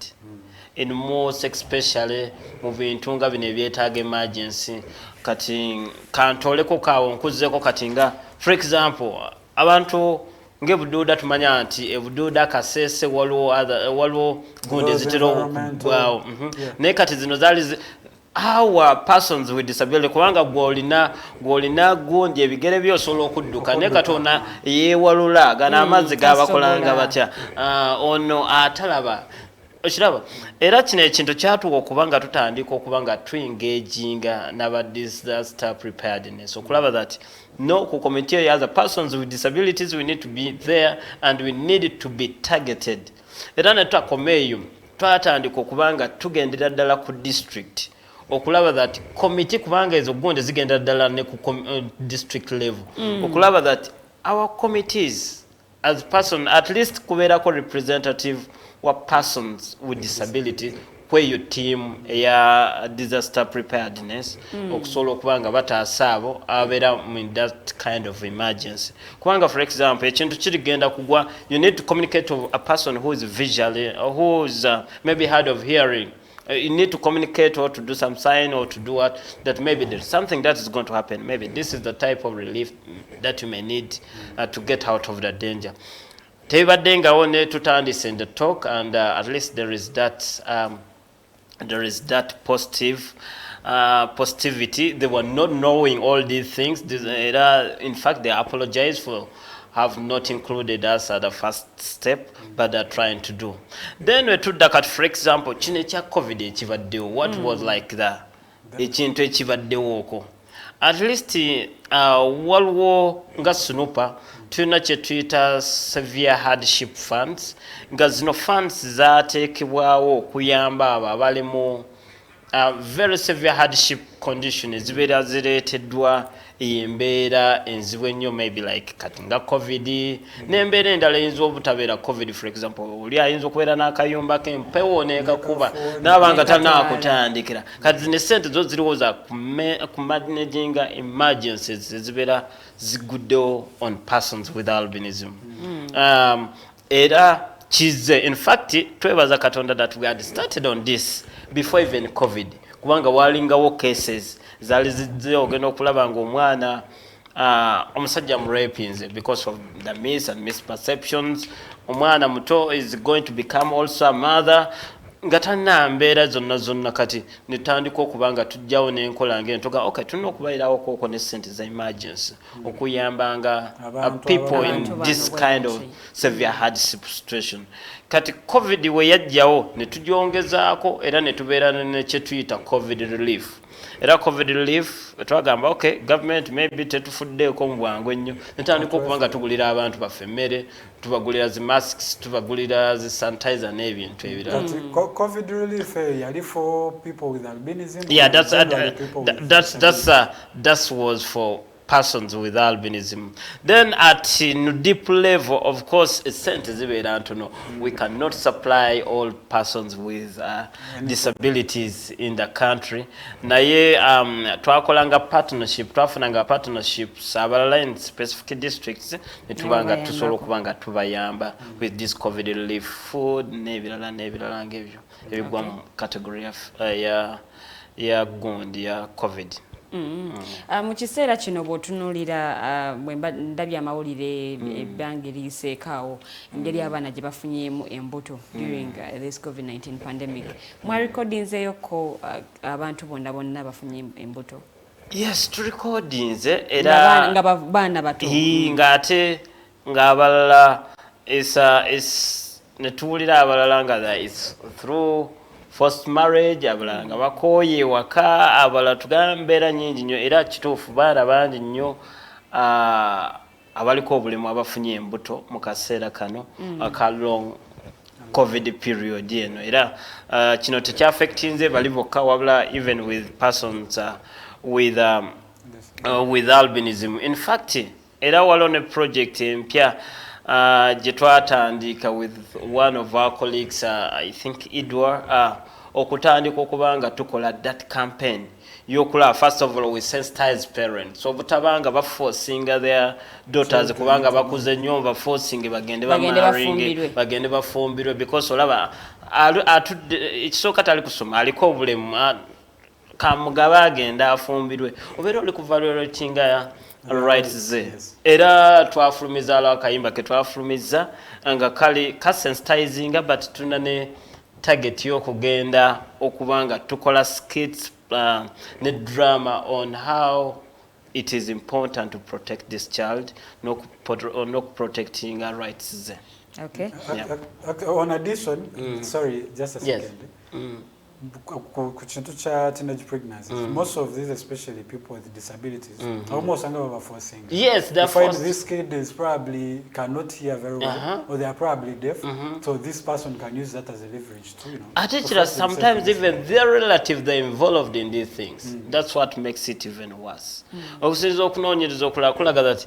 in most especially mu bintu nga bino ebyetaaga emergency. Kati kantoleko kawo nkuzeko kati nga for example abantu ngebududa tumanya nti ebududa kasese waliwo gundi zitero okugwawo naye kati zino zali our persons with disability kubanga gwolina gundi ebigere byosobola okudduka naye katona yeewalula gana amazzi gabakolanga batya ono atalaba okiraba era kino ekintu kyatuuka okubanga tutandika okubanga tuengaginga n'aba disaster preparedness okulaba that no ku community as a persons with disabilities we need to be there and we need to be targeted. Era netwakomeeyo twatandika okubanga tugendera ddala ku district okulaba that committee kubanga ezo gundi zigenda ddala ne ku district level okulaba that our committees as person at least kubeerako representative wa persons with disability kweyo team ya disaster preparedness okusobola okubanga bataasa abo abeera in that kind of emergency kubanga for example ekintu kirigenda kugwa you need to communicate to a person who is visually or who is maybe hard of hearing. You need to communicate or to do some sign or to do what that maybe there's something that is going to happen. Maybe this is the type of relief that you may need to get out of the danger. Tebadenga one tutandise in the talk and at least there is that positivity. They were not knowing all these things. In fact, they apologize for have not included us at the first step, but they're trying to do. Then we took that, for example, chinecha COVID echivaddewo. What was like that? Echintu echivaddewo oko. At least waliwo nga SNUPA tulina kye tuyita severe hardship funds nga zino funds zaateekebwawo okuyamba abo abali mu very severe hardship conditions zibeera zireeteddwa embeera enzibu ennyo maybe like kati nga covid n'embeera endala eyinza obutabeera covid for example oli ayinza okubeera n'akayumba k'empewo neekakuba n'abanga tanaakutandikira kati zino essente zo ziriwo za kumanaginga emergencies ezibeera ziguddewo on persons with albinism era kize in fact twebaza katonda that we had started on this before even covid kubanga walingawo cases zali zogenda okulaba ng'omwana omusajja murapinze because of the myths and misperceptions omwana muto is going to become also a mother nga tanna mbeera zonna kati netandika okubanga tujjawo n'enkola ng'entoga okay tulina okubayirawo kooko ne ssente za emergency okuyambanga people in this kind of severe hardship situation. Kati covid we yajjawo ne tugyongezaako era ne tubeera ne kye tuyita covid relief. Era covid relief twagamba okay government maybe tetufuddeeko mu bwangu ennyo netandika okubanga tugulira abantu baffe emmere tubagulira zi masks tubagulira zi sanitizer n'ebintu ebirala. Covid relief yali for people with albinism. Yeah, that was for persons with albinism. Then at deep level, of course, we cannot supply all persons with disabilities in the country. Naye twakolanga partnerships abalala in specific districts netubanga tusobola okubanga tubayamba with this COVID relief food n'ebirala ng'ebyo ebigwa mu category ya gundi ya COVID. Mu kiseera kino bw'otunuulira ndabye amawulire ebbanga eriyiseekaawo engeri abaana gye bafunyemu embuto during this COVID-19 pandemic. Mwarekodinzeyoko abantu bonna bafunye embuto? Yes, turekodinze era nga baana bato ng'ate ng'abalala netuwulira abalala nga is through forced marriage abalala nga bakooye waka abalala tugamba mbeera nnyingi nnyo era kituufu baana bangi nnyo abaliko obulemu abafunye embuto mu kaseera kano aka long covid period eno era kino tekyaffectinze bali bokka wabula even with persons with albinism. In fact era waliwo ne project empya gye twatandika with one of our colleagues, I think Edward, okutandika okubanga tukola that campaign yokulaba first of all we sensitize parents obutabanga baforcinga their daughters kubanga bakuze nnyo baforcing bagende bafumbirwe because olaba ekisooka tali kusoma aliko obulemu kamugaba agenda afumbirwe obeera oli kuvaluatinga rights ze era twafulumiza ala akayimba ke twafulumiza nga kali kasensitizinga but tuna ne target y'okugenda okubanga tukola skits ne drama on how it is important to protect this child no protecting our rights. Okay. Yeah. On addition, sorry, just a second. Yes. Kuchintu cha teenage pregnancies. Most of these, especially people with disabilities, almost under forcing. Yes, they find this kid is probably cannot hear very well, or they are probably deaf. So this person can use that as a leverage too. You know. I think that sometimes even their relatives they're involved in these things. That's what makes it even worse. That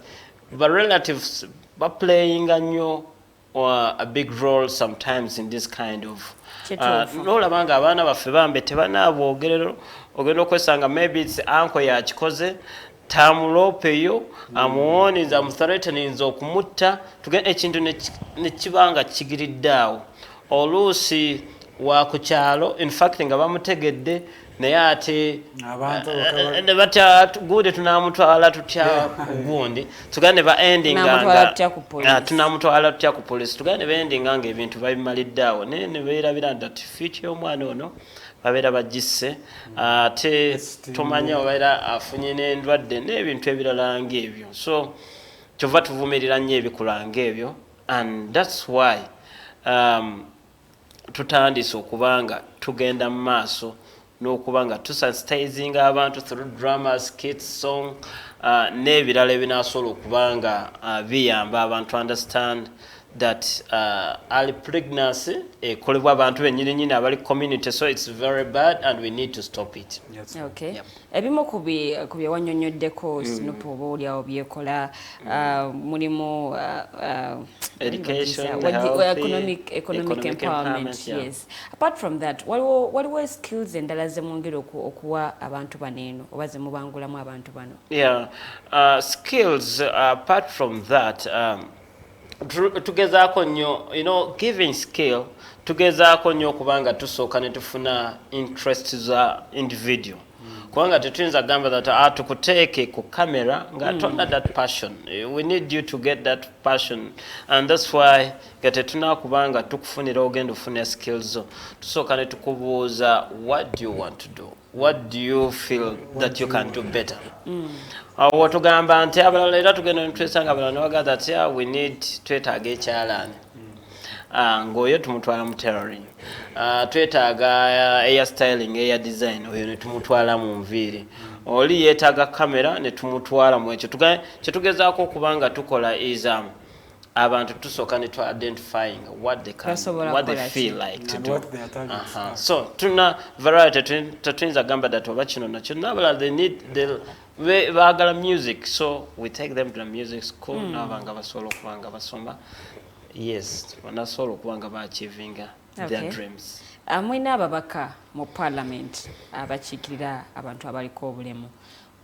the relatives are playing a big role sometimes in this kind of. Nolabanga abaana baffe bambe tebanaaba ogerero ogenda okwesanga maybe it's uncle yakikoze tamulopeyo amuwoniza amuthreateninza okumutta tugenda ekintu nekibanga kigiriddeawo oluusi wa ku kyalo in fact nga bamutegedde naye ate ne batya gude tunamutwala tutya gundi tugende ba ending nga tunamutwala tutya ku police tugende ba ending nga ebintu babimaliddeawo ne beerabira nti future y'omwana ono babeera bagisse ate tumanya obaera afunye n'endwadde n'ebintu ebirala ng'ebyo so kyova tuvumirira nnyo ebikula ng'ebyo and that's why tutandise okubanga tugenda mu maaso n'okubanga tusensitizing abantu through dramas, skits, song n'ebirala ebinasobola okubanga biyamba abantu understand that early pregnancy ekolebwa abantu bennyini abali community so it's very bad and we need to stop it. Yes. Okay. Yep. Ebimu ku byewanyonyoddeko Snupa oba oliawo byekola mulimu education, economic empowerment. Yes. Apart from that, waliwo skills endala ze mwongera okuwa abantu baneeno oba ze mubangulamu abantu bano? Yeah. Skills apart from that tugezaako nnyo giving skill tugezaako nnyo okubanga tusooka ne tufuna interest za individual kubanga tetuyinza gamba that tukuteeke ku camera nga tonna that passion. We need you to get that passion and that's why nga tetunakubanga tukufunira ogenda ofuna skills zo tusooka ne tukubuuza what do you want to do, what do you feel that you can do better. Awo tugamba nti abalala era tugenda netwesanga abalala nebagaa that we need twetaaga ekyalaani ng'oyo tumutwala mu tailoring, twetaaga air styling, air design, oyo ne tumutwala mu nviiri, oli yeetaaga kamera ne tumutwala mu ekyo. Kyetugezaako okubanga tukola is abantu tusooka ne tu identifying what they feel like to do. So tuna variety, tetuyinza gamba that oba kino nakyo n'abalala they baagala music, so we take them to the music school n'abanga basobola okubanga basoma. Yes, banasobola okubanga baachivinga their dreams. Mwina ababaka mu parliament abakiikirira abantu abaliko obulemu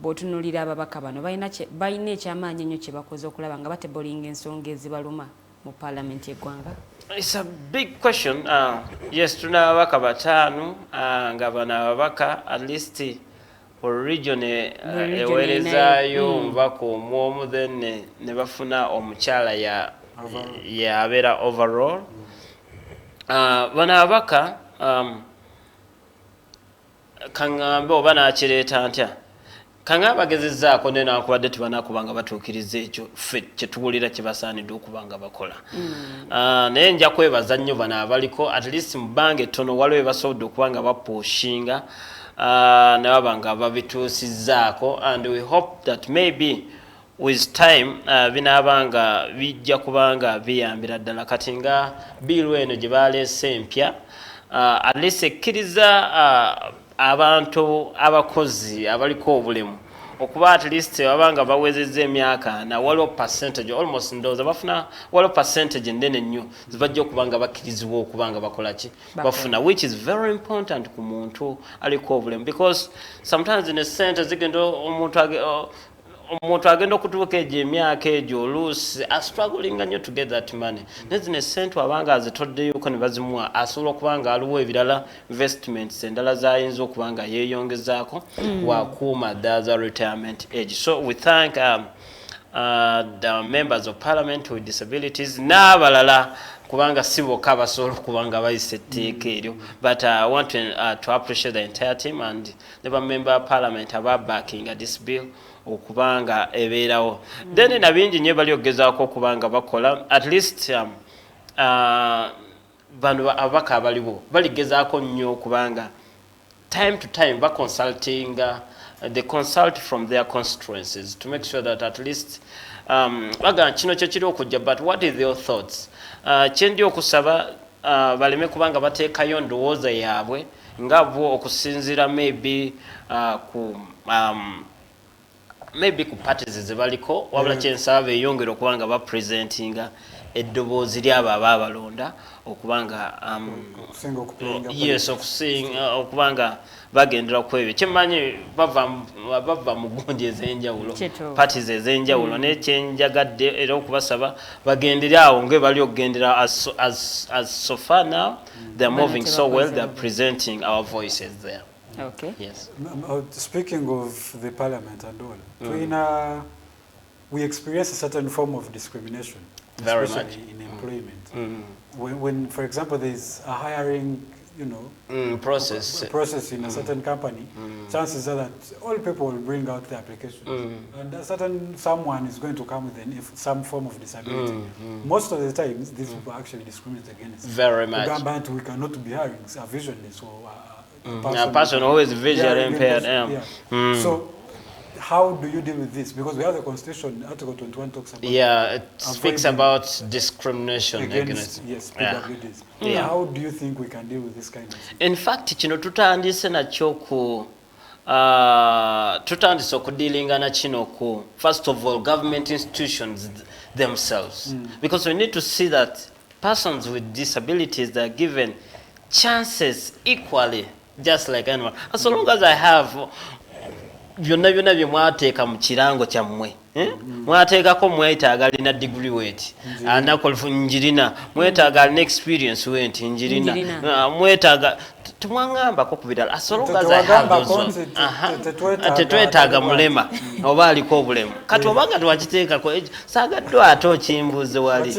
bw'otunuulira ababaka bano balina ekyamaanyi ennyo kye bakoze okulaba nga batebolinga ensonga ezibaluma mu parliament y'eggwanga? It's a big question. Yes, tuna ababaka bataano nga bano ababaka at least region eweerezaayo omubaka omwomu then ne bafuna omukyala yabeera overall. Bano ababaka kaŋŋambe oba nakireeta ntya kaŋŋambe bagezezzaako naye nakubadde tebanakubanga batuukiriza ekyo ffe kyetuwulira kye basaanidde okubanga bakola. Naye nja kwebaza nnyo bano abaliko at least mu bbanga ettono waliwo basobodde okubanga bapuushinga ne babanga babituusizzaako and we hope that maybe with time binaabanga bijja kubanga biyambira ddala kati nga biiru eno gye baleese empya at least ekkiriza abantu abakozi abaliko obulemu okuba at least abanga bawezezza emyaka na waliwo percentage almost ndowooza bafuna waliwo percentage endene nnyo zibajja okubanga bakkirizibwa okubanga bakola ki bafuna, which is very important ku muntu aliko obulemu, because sometimes in a sente zigenda omuntu agenda okutuuka egyo emyaka egyo oluusi astrugglinga nnyo to get that money, nezino esente abanga azitoddeyoko ne bazimuwa asobola okubanga aliwo ebirala investments endala zayinza okubanga yeeyongezaako wakuuma the retirement age. So we thank the members of parliament with disabilities n'abalala kubanga si bokka basobola okubanga bayisa etteeka eryo, but I want to appreciate the entire team and the member of parliament aba backing this bill okubanga ebeerawo. Then na bingi nnyo bali okugezaako okubanga bakola at least bano abaka abaliwo baligezaako nnyo okubanga time to time consulting they consult from their constituencies to make sure that at least baga kino kyo kiri okujja, but what is your thoughts? Kyendi okusaba baleme kubanga bateekayo ndowooza yaabwe nga bo okusinziira maybe ku parties zebaliko, wabula kyensaba beeyongere okubanga bapresentinga eddoboozi lyabo abalonda okubanga yes okubanga bagendera ku ebyo. Kyemmanyi bava mu gundi ez'enjawulo, parties ez'enjawulo, nekyenjagadde era okubasaba bagendere awo nga bali okugendera as so far now they're moving so well, they're presenting our voices there. Okay. Yes. Speaking of the parliament and all, we experience a certain form of discrimination, very especially much in employment. When, for example, there's a hiring, process in a certain company, chances are that all people will bring out the application, and a certain someone is going to come with some form of disability. Most of the times, these people are actually discriminated against. Very much. We cannot be hiring a visionless or a person who is visually impaired. So, how do you deal with this? Because we have the Constitution, Article 21 talks about. Yeah, it speaks about discrimination against PWDs. How do you think we can deal with this kind of thing? In fact, tutandise nakyo tutandise okudealinga na kino ku first of all government institutions themselves, because we need to see that persons with disabilities are given chances equally, just like anyone. As long as I have byonna bye mwateeka mu kirango kyammwe, mwateekako mwetaaga alina degree weti anakolfu njirina, mwetaaga alina experience weti njirina, mwetaaga tumwangambako ku birala. As long as I have those tetwetaaga mulema oba aliko obulemu. Kati obanga twakiteekako saagaddwa ate okimbuuze wali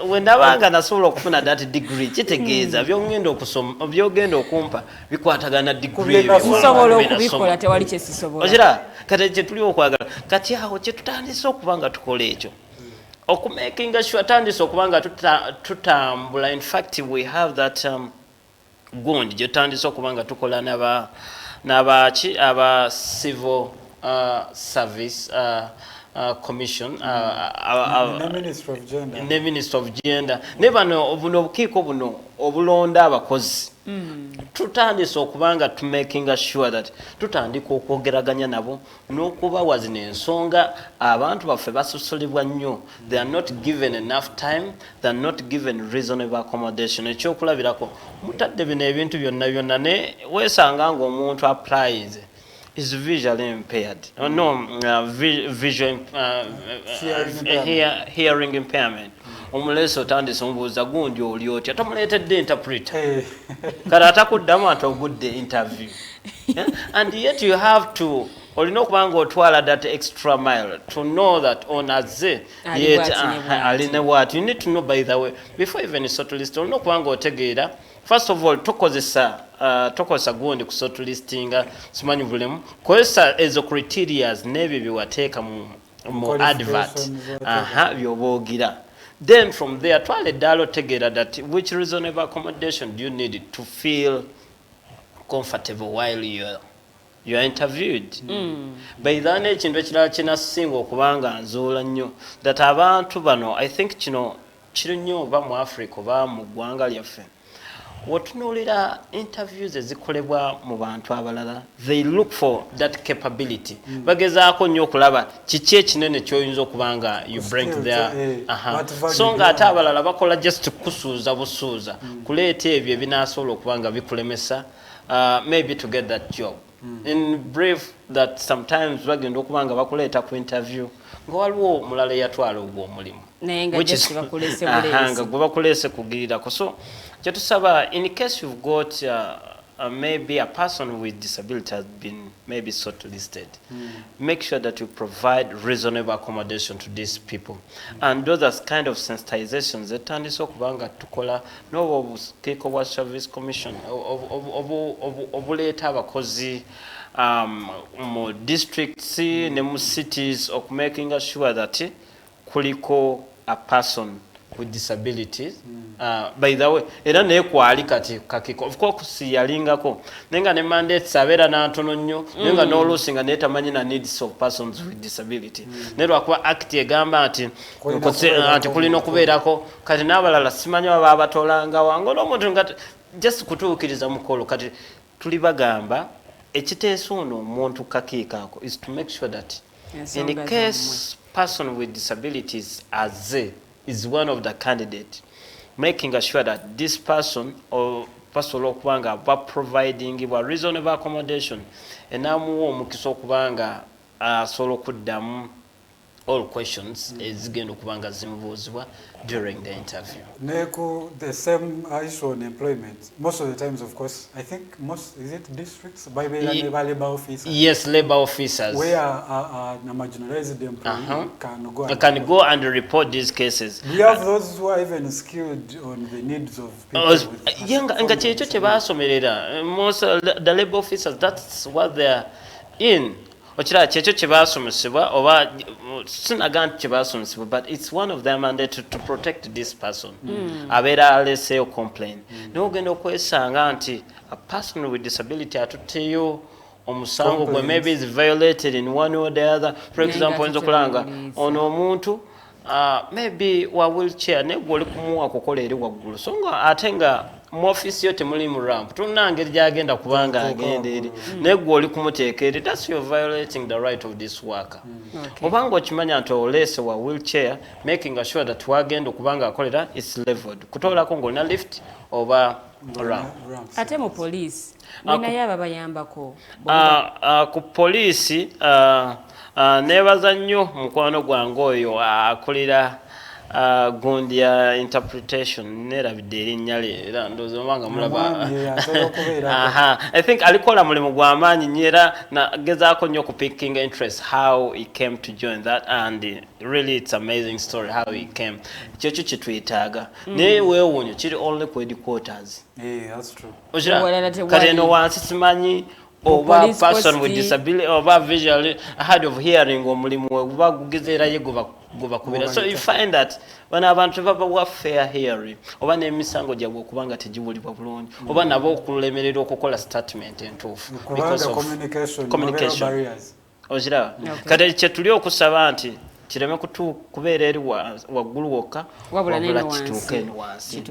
wendabanga nasobola okufuna that degree kitegeeza byogenda okusoma byogenda okumpa bikwatagana degree sobola okubikola tewali kyesisobola ojira kati kyetuli okwagala kati awo kyetutandise okubanga tukola ekyo okumakinga sure tandise okubanga tutambula. In fact we have that gundi gyetandise okubanga tukola aba civil service commission ne minister of gender ne bano buno obukiiko buno obulonda abakozi tutandise okubanga tumakinga sure that tutandika okwogeraganya nabo n'okubawa zino ensonga abantu baffe basusulibwa nnyo. They are not given enough time, they are not given reasonable accommodation. Ekyokulabirako mutadde bino ebintu byonna ne weesanga ng'omuntu applies is visually impaired. Hearing impairment. Omuleso tandise omubuuza gundi oli otya tomuleetedde interpreter kati atakuddamu ati ogudde interview. And yet you have to olina okubanga otwala that extra mile to know that onaze yet aline what you need to know. By the way, before even shortlist olina okubanga otegeera first of all tokozesa gundi ku shortlistinga simanyi bulemu kozesa ezo criterias n'ebyo byewateeka mu advert byoboogira. Then from there twale dalo tegera that which reasonable accommodation do you need to feel comfortable while you are interviewed. By then ekintu ekirala kinasinga okubanga nzuula nnyo that abantu bano I think kino kiri nnyo oba mu Africa oba mu ggwanga lyaffe wotunuulira interviews ezikolebwa mu bantu abalala they look for that capability bagezaako nnyo okulaba kiki ekinene kyoyinza okubanga you bring to their so nga ate abalala bakola just kusuuza busuuza kuleeta ebyo ebinaasobola okubanga bikulemesa maybe to get that job in brief that sometimes bagenda okubanga bakuleeta ku interview nga waliwo omulala eyatwala ogwo omulimu nga gwe bakuleese kugirirako so kyetusaba in case you've got maybe a person with disability has been maybe shortlisted, make sure that you provide reasonable accommodation to these people. And those are kind of sensitizations that turn this okubanga tukola no Kiko Service Commission obuleta abakozi mu districts ne mu cities of making sure that kuliko a person with disabilities. By the way, era naye kwali kati kakiko of course yalingako nenga ne mandates abera na ntono nnyo nenga n'olusinga netamanyi na needs of persons with disability nero akwa act egamba ati kulina okubeerako kati n'abalala simanyi baba abatolanga wango n'omuntu ngati just kutuukiriza mukolo kati tuli bagamba ekiteeso ono omuntu kakiikaako is to make sure that in case person with disabilities is one of the candidate, making sure that this person or person okubanga ba providing a reasonable accommodation enamu omukisa okubanga solo kuddamu all questions ezigenda okubanga zimubuuzibwa during the interview. Neko, the same issue on employment. Most of the times, of course, I think most, is it districts? By labor officers? Yes, labor officers. Where a marginalized employee can go and report these cases. We have those who are even skilled on the needs of people with most the labor officers, that's what they're in. But it's one of them mandated to protect this person. Let's say complain. No a person with disability atuteyo omusango maybe is violated in one or the other. For example, in Zokulanga, ono omuntu maybe wa wheelchair ne gwoli kumuwa kukola eri waggulu. So nga atenga mu office yote muli mu ramp tunangeri gyagenda kubanga agenda eri ne gwoli kumuteeka eri, that's you're violating the right of this worker. Obanga okimanya nti olese wa wheelchair, making sure that wagenda okubanga akolera is leveled kutoolako ng'olina lift oba ramp. Ate mu police nina yaba bayambako ku police nebaza nnyo mukwano gwange oyo akulira Gondia interpretation nerabidde erinnya era ndowooza obanga mulaba I think alikola mulimu gw'amaanyi nnyo era nagezaako nnyo picking interest how he came to join that, and really it's amazing story how he came. Kyekyo kye twetaaga naye weewuunyo kiri only ku headquarters. That's true. Kati eno wansi simanyi oba person with disability oba visually hard of hearing omulimu oba gugezeerayo gubakubira. So you find that when abantu baba wa fair hearing oba n'emisango gyabwe okubanga tegiwulibwa bulungi oba nabo okulemerera okukola statement entuufu because of communication ozira kati kye tuli okusaba nti kireme kubeera eri waggulu wokka wabula kituuke eno wansi.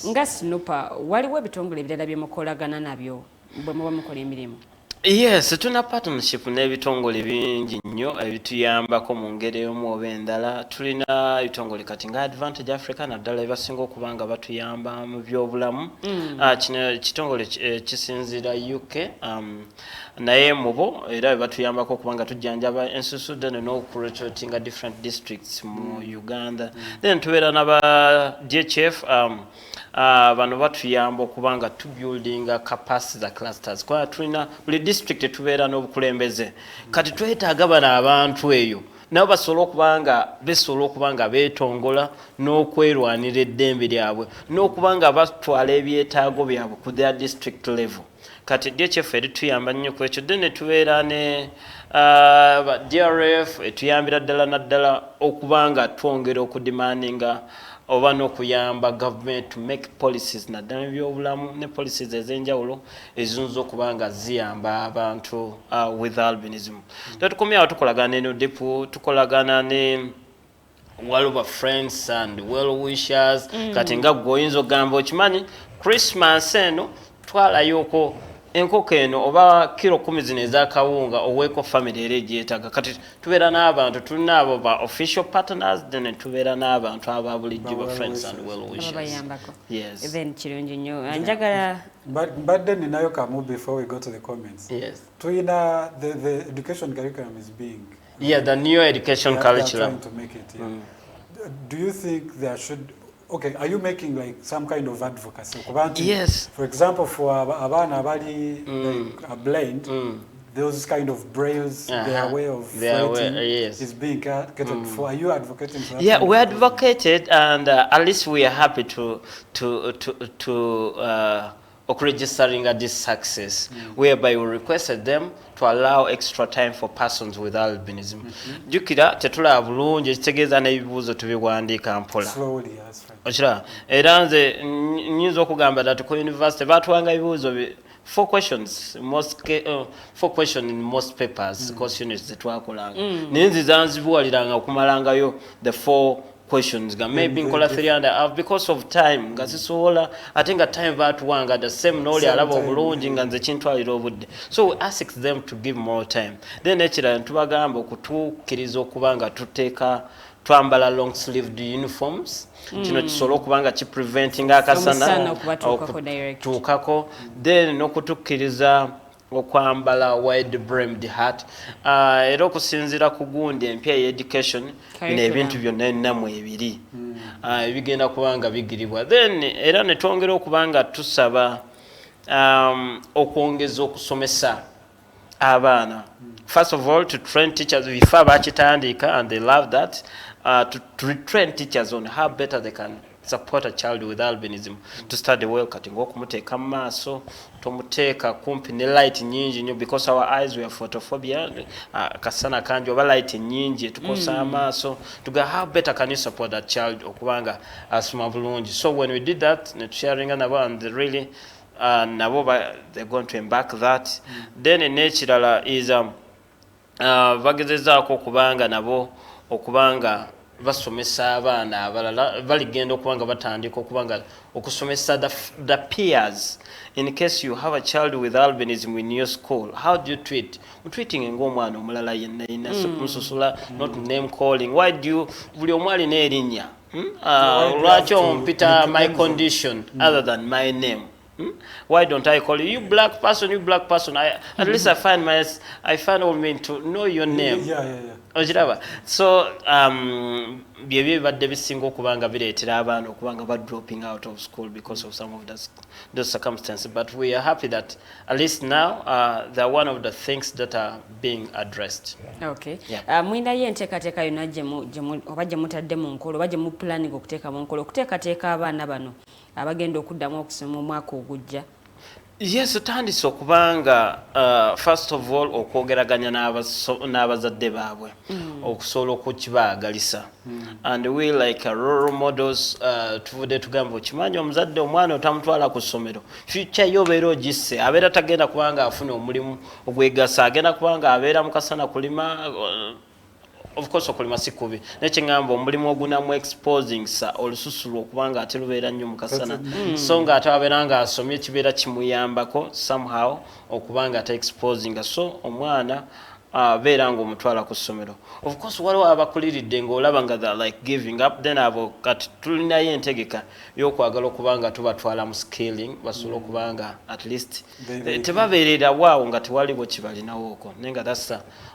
Nga SNUPA waliwo ebitongole ebirala bye mukolagana nabyo bwe muba mukola emirimu? Yes, tuna partnership n'ebitongole bingi nnyo ebituyambako mu ngeri emu oba endala. Tulina ebitongole kati nga Advantage Africa naddala ebasinga okubanga batuyamba mu byobulamu. Kino kitongole kisinzira UK naye mubo era batuyambako okubanga tujjanjaba ensusudde n'okurecruitinga different districts mu Uganda. Then tubeera n'aba DHF bano batuyamba okubanga tubuildinga capacity za clusters kwa tulina buli district tubeera n'obukulembeze kati twetaaga bano abantu eyo nabo besobola okubanga beetongola n'okwerwanira eddembe lyabwe n'okubanga batwala ebyetaago byabwe ku their district level. Kati DHF etuyamba nnyo ku ekyo then tubeera ne DRF etuyambira ddala naddala okubanga twongera okudemandinga oba n'okuyamba government to make policies naddala ebyobulamu ne policies ez'enjawulo eziyinza okubanga ziyamba abantu with albinism. Tukomyawo tukolagana ne NODEP, tukolagana ne waliwo friends and well wishers kati nga goyinzo gamba okimanyi Christmas eno twalayoko enkoko eno oba kilo 10 zino ezakawunga oweeko family era egyetaga kati tubeera n'abantu tulina abo ba official partners then tubeera n'abantu aba bulijjo ba friends and well wishers. Yes. Then kirungi nnyo njagala but then ninayo kamu before we go to the comments. Yes. Tuina the education curriculum is being the new education curriculum. Trying to make it, Do you think there should are you making like some kind of advocacy? Yes. For example, for abana abali like blind, those kind of brailles, their way of writing is being catered for. Are you advocating for that? Yeah, we advocated, and at least we are happy to registering at this success, whereby we requested them to allow extra time for persons with albinism. Jukira tetula bulungi kitegeeza n'ebibuuzo tubiwandiika mpola. Okira era nze nnyinza okugamba that ku university baatuwanga ebibuuzo 4 questions, four questions in most papers, course units zetwakolanga. Naye nziza nzibuwaliranga okumalangayo the 4 questions maybe nkola 3.5 because of time nga sisobola ate nga time baatuwanga the same noli alaba obulungi nga nze kintwalira obudde, so we ask them to give more time. Then ekirala tubagamba okutuukiriza okuba nga twambala long sleeved uniforms kino kisobola okuba nga kipreventing akasana okutuukako, then n'okutukkiriza okwambala wide brimmed hat era okusinziira ku gundi empya education n'ebintu byonna ennamu ebiri ebigenda kubanga bigiribwa. Then era ne twongera okuba nga tusaba okwongeza okusomesa abaana, first of all to train teachers bifa bakitandika and they love that, to retrain teachers on how better they can support a child with albinism to study well kati ng'okumuteeka mu maaso tomuteeka kumpi ne light nyingi nnyo because our eyes were photophobia kasana kangi oba light nyingi tukosa amaaso tuga how better can you support that child okubanga asoma bulungi. So when we did that ne tusharinga nabo and really nabo they're going to embark that. Then n'ekirala is bagezezaako okubanga nabo okubanga basomesa abaana abalala baligenda okubanga batandika okubanga okusomesa the peers. In case you have a child with albinism in your school, how do you treat ng'omwana omulala yenna mususula, not name calling. Why do you buli omwali n'erinnya lwaki ompita my condition other than my name? Why don't I call you black person, you black person? At least I find all men to know your name. Ojiraba. So byebye badde bisinga okubanga bireetera abaana okubanga ba dropping out of school because of some of those circumstances. But we are happy that at least now they're one of the things that are being addressed. Okay. Mwina ye nteekateeka yonna oba gye mutadde mu nkolo oba gye mu planning okuteeka mu nkolo okuteekateeka abaana bano abagenda okuddamu okusoma omwaka ogujja? Yes, tutandise okubanga first of all okwogeraganya n'abazadde baabwe okusobola okukibaagalisa and we like role models tuvudde tugamba okimanyi omuzadde omwana otamutwala ku ssomero future yo obeera ogisse abeera tagenda kubanga afuna omulimu ogwegasa agenda kubanga abeera mukasana kulima of course okulima si kubi nekyengamba omulimu ogunamu exposing sa olususu lwokubanga ate lubeera nnyo mukasana so nga ate abeera nga asomye kibeera kimuyambako somehow okubanga ate exposing so omwana abeera nga omutwala ku ssomero. Of course waliwo abakuliridde ng'olaba nga like giving up, then abo kati tulinayo entegeka y'okwagala okubanga tubatwala mu scaling basobola okubanga at least tebabeerera waawo nga tewaliwo kibalinawooko naye nga that's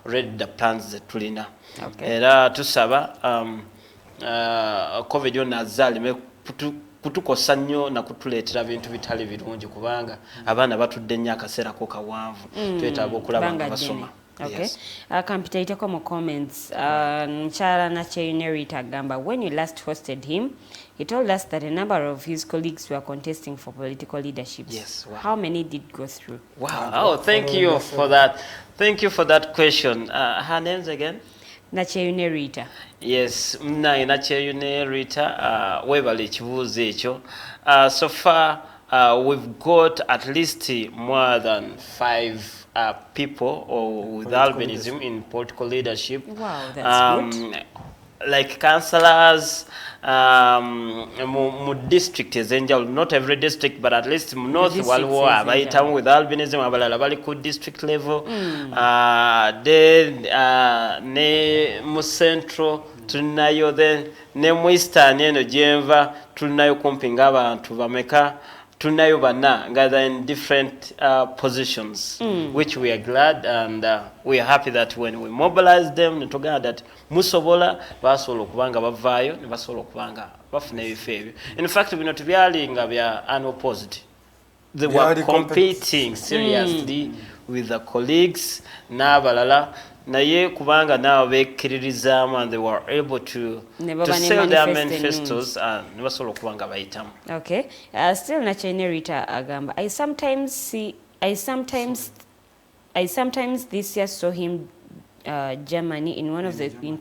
already the plans that tulina. Era tusaba covid yonna azaalime kutukosa nnyo nakutuleetera bintu bitali birungi kubanga abaana batudde nnyo akaseerako kawanvu twetaaga okulaba nga basoma. Okay. Yes. Kampitaiteko mu comments. Nchara Nacheyunerita agamba, when you last hosted him, he told us that a number of his colleagues were contesting for political leadership. Yes. Wow. How many did go through? Wow. Oh, thank you for that. Thank you for that question. Her names again? Nacheyunerita. Yes, Nacheyunerita. Webale ekibuuzo ekyo. So far, we've got at least more than 5 people with albinism in political leadership. Wow, that's good. like councillors mu district ezenjawulo, not every district but at least mu north waliwo abayitamu with albinism, abalala bali ku district level, then ne mu central tulinayo, then ne mu eastern eno gyenva tulinayo kumpi ng'abantu bameka, tulinayo bana nga they're in different positions, which we are glad and we are happy that when we mobilize them netugamba that musobola basobola okubanga bavaayo ne basobola okubanga bafuna ebifo ebyo. In fact bino tebyali nga bya unopposed, they were competing seriously with the colleagues n'abalala, naye kubanga nabo bekkiririzaamu and they were able to sell their manifestos ne basobola okubanga bayitamu. Okay, still nakyine Rita agamba, I sometimes this year saw him Germany in one of the in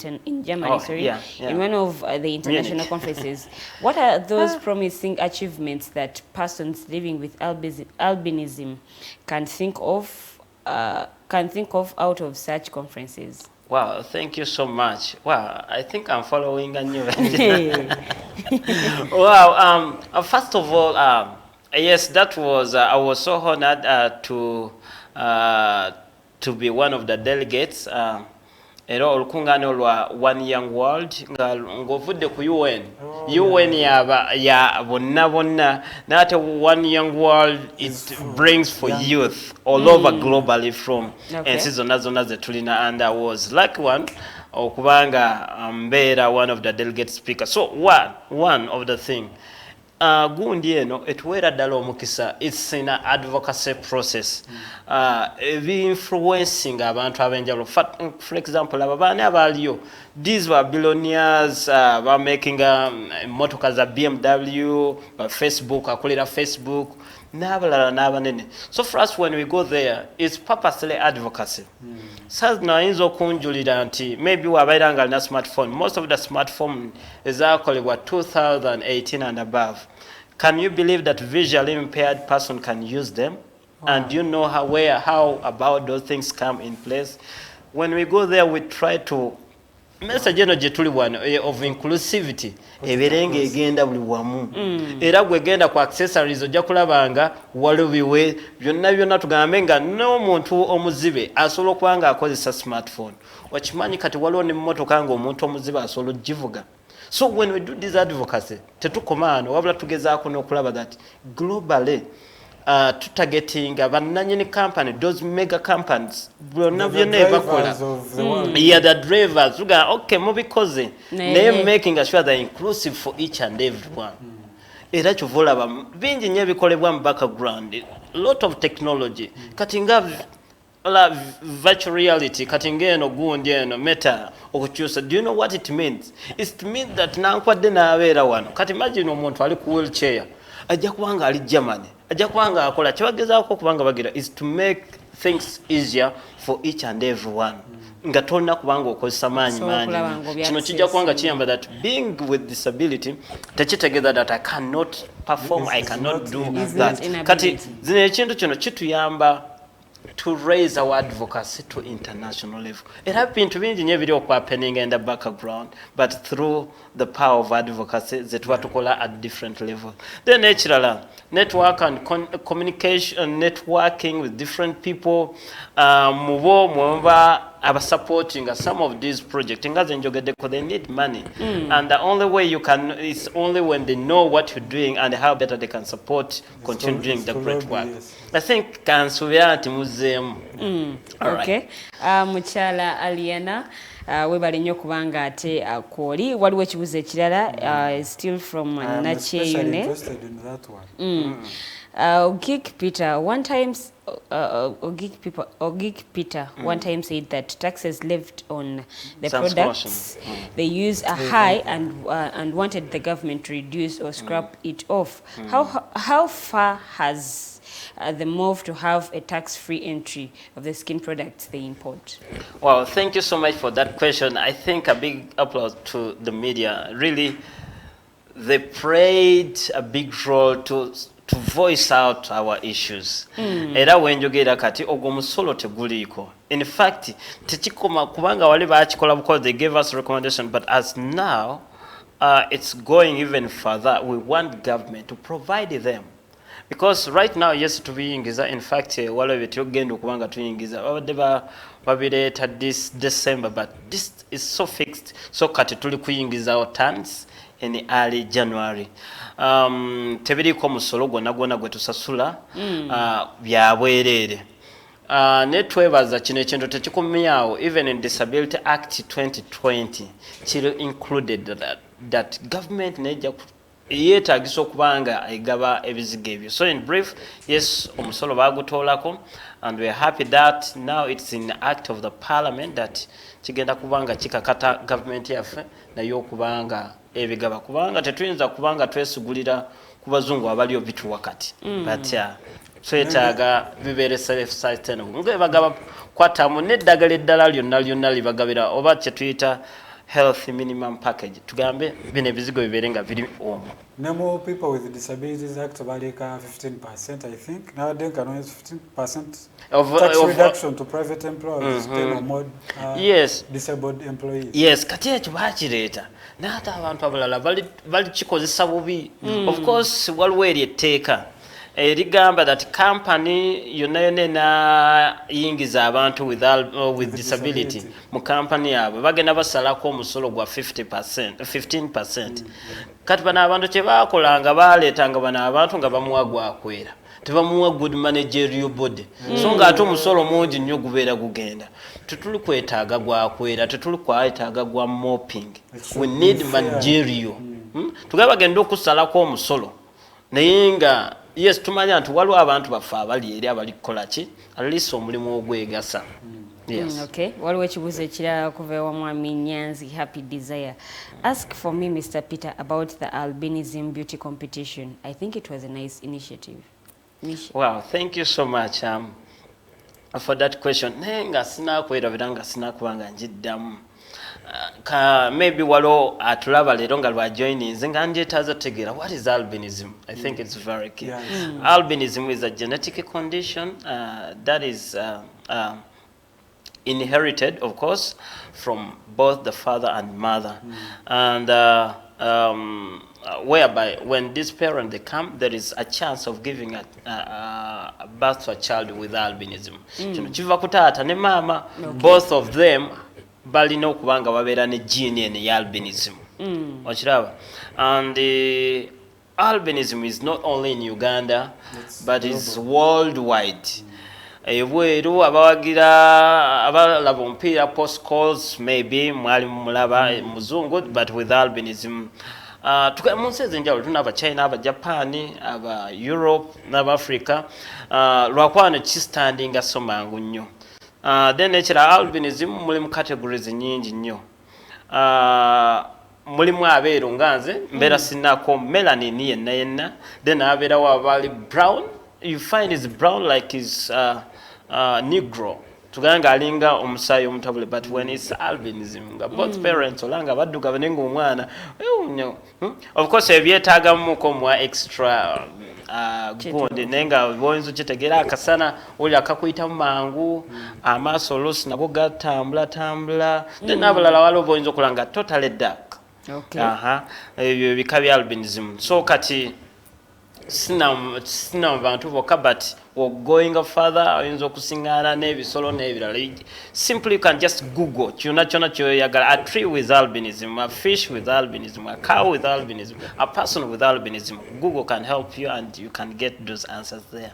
one of the international conferences. What are those promising achievements that persons living with albinism can think of out of such conferences? Wow, thank you so much. Wow, I think I'm following a new. Wow, first of all, yes, that was I was so honored to be one of the delegates. Era olukungano lwa One Young World ng'ovudde ku UN. UN ya bonna nate One Young World it brings for youth all over globally from ensi zonna ze tulina, and I was lucky one okubanga mbeera one of the delegate speakers. So one of the thing gundi eno etuweera ddala omukisa, it's in an advocacy process influencing abantu ab'enjawulo. For example, ababaani abaliyo, these were billionaires were making motoka za BMW, Facebook, akolera Facebook n'abalala n'abanene. So for us when we go there, it's purposely advocacy. Sazina ayinza okunjulira nti maybe wabaira nga alina smartphone. Most of the smartphone ezakolebwa 2018 and above. Can you believe that visually impaired person can use them? And do you know how about those things come in place? When we go there, we try to message eno gye tuli wano of inclusivity eberenga egenda buli wamu, era gwegenda ku accessories ojja kulabanga walubiwe byonna tugambe nga n'omuntu omuzibe asobola okuba nga akozesa smartphone. Wakimanyi kati waliwo n'emmotoka nga omuntu omuzibe asobola ogivuga. So when we do this advocacy, tetukoma ano wabula tugezaako n'okulaba that globally targeting bannannyini company, those mega companies byonna byonna ebakola, the drivers tuga okay mubikoze naye making sure they're inclusive for each and everyone. Era kyova bingi nnyo ebikolebwa mu background, lot of technology kati nga virtual reality kati ngeno gundi eno meta okukyusa. Do you know what it means? It means that nankwadde n'abeera wano kati imagine omuntu ali ku wheelchair ajja kubanga ali Germany, ajja kubanga akola kyebagezaako kubanga bagira is to make things easier for each and everyone. Nga tolina kubanga okozesa maanyi. Kino kijja kubanga kiyamba that being with disability tekitegeeza that I cannot perform, I cannot do that. Kati zino ekintu kino kituyamba to raise our advocacy to international level. It has been to be in every happening in the background, but through the power of advocacy that what to call at different levels. Then natural network and communication, networking with different people, supporting some of these projects. They need money, and the only way you can is only when they know what you're doing and how better they can support, continue doing the great work. Yes. I think Kansubiati Museum. Okay. Muchala Aliana. Webali nnyo kubanga ate akoli waliwo ekibuzo ekirala still from Nache Yone. Ogik Peter Ogik Peter one time said that taxes levied on the products they use are high and wanted the government to reduce or scrap it off. How far has the move to have a tax-free entry of the skin products they import? Well, thank you so much for that question. I think a big applause to the media. Really, they played a big role to to voice out our issues. Era wenjogera kati ogwo musolo teguliko. In fact, techikoma kubanga wali baachikola because they gave us recommendation, but as now it's going even further. We want government to provide them. Because right now, yes, to be ingiza, in fact, wale betiyogenda okubanga tuyingiza babadde babireta this December, but this is so fixed. So kati tuli kuyingiza tons in early January. Tebiriko musolo gwonna gwe tusasula bya bwerere. Netwebaza kino ekintu tekikumyawo. Even in Disability Act 2020 kiri included that government nejja yeetagisa okubanga egaba ebizigo ebyo. So in brief, yes, omusolo bagutolako, and we are happy that now it's in the act of the parliament that kigenda kubanga kikakata government yaffe nayo okubanga ebigaba, kubanga tetuyinza kubanga twesigulira ku bazungu abaliyo bitu wakati. But twetaaga bibeere self-sustainable. Nga bagaba kwatamu n'eddagala eddala lyonna libagabira oba kye tuyita health minimum package. Tugambe bino ebizigo bibeere nga biri omwo. No people with disabilities act baleka 15%, I think. Now they can use 15% tax reduction to private employers, 10 or more yes, disabled employees. Yes, kati ekyo bakireeta. N'ate abantu abalala bali kikozesa bubi. Of course, waliwo eryetteeka erigamba that company yonna yingiza abantu with disability mu company yabwe bagenda basalako omusolo gwa 15%. Kati bano abantu kye baakolanga baleetanga bano abantu nga bamuwa gwakwera, tebamuwa good managerial body. So nga ate omusolo mungi nnyo gubeera gugenda. Tetuli kwetaaga gwakwera, tetuli kwetaaga gwa mopping. We need managerial. Tugaba bagenda okusalako omusolo naye nga yes, tumanya nti waliwo abantu baffe abali eri abali kukola ki at least omulimu ogwegasa. Yes. Okay. Waliwo ekibuuzo ekirala kuva ewa Mwami Nyanzi Happy Desire. Ask for me, Mr. Peter, about the albinism beauty competition. I think it was a nice initiative. Wow, thank you so much for that question. Nenga sinakwerabira nga sinakubanga njiddamu. Maybe walo atulaba lero nga lwa joinings nga njetaza tegera what is albinism. I think it's very key. Albinism is a genetic condition that is inherited, of course, from both the father and mother, and whereby when this parent they come, there is a chance of giving a birth to a child with albinism. Chiva kutata ne mama, both of them balina okubanga babeera ne gene ene ya albinism. Okiraba. And albinism is not only in Uganda, but it's worldwide. Ebweru abawagira abalaba omupiira post calls maybe mwali mulaba muzungu, but with albinism mu nsi ezenjawulo tuna aba China, aba Japan, aba Europe n'aba Africa lwakwano kistandinga so mangu nnyo. Then ekira albinism mulimu categories nyingi nnyo. Mulimu abeeru nganze mbeera sinako melanin yenna, then abeerawo abali brown. You find is brown like is Negro. Tuganga alinga omusaayi omutabule, but when it's albinism, both parents olanga badduka banenga omwana. Of course, ebyetaagamuko mwa extra gundi nenga boyinza kitegeera akasana oli akakuyita mu mangu, amaaso oluusi nago gatambula, then abalala waliwo boyinza okulanga totally dark. Ebyo bika bya albinism. So kati sina bantu bokka, but going further oyinza okusingana n'ebisolo n'ebirala. Simply you can just Google kyonna kyoyagala, a tree with albinism, a fish with albinism, a cow with albinism, a person with albinism. Google can help you and you can get those answers there.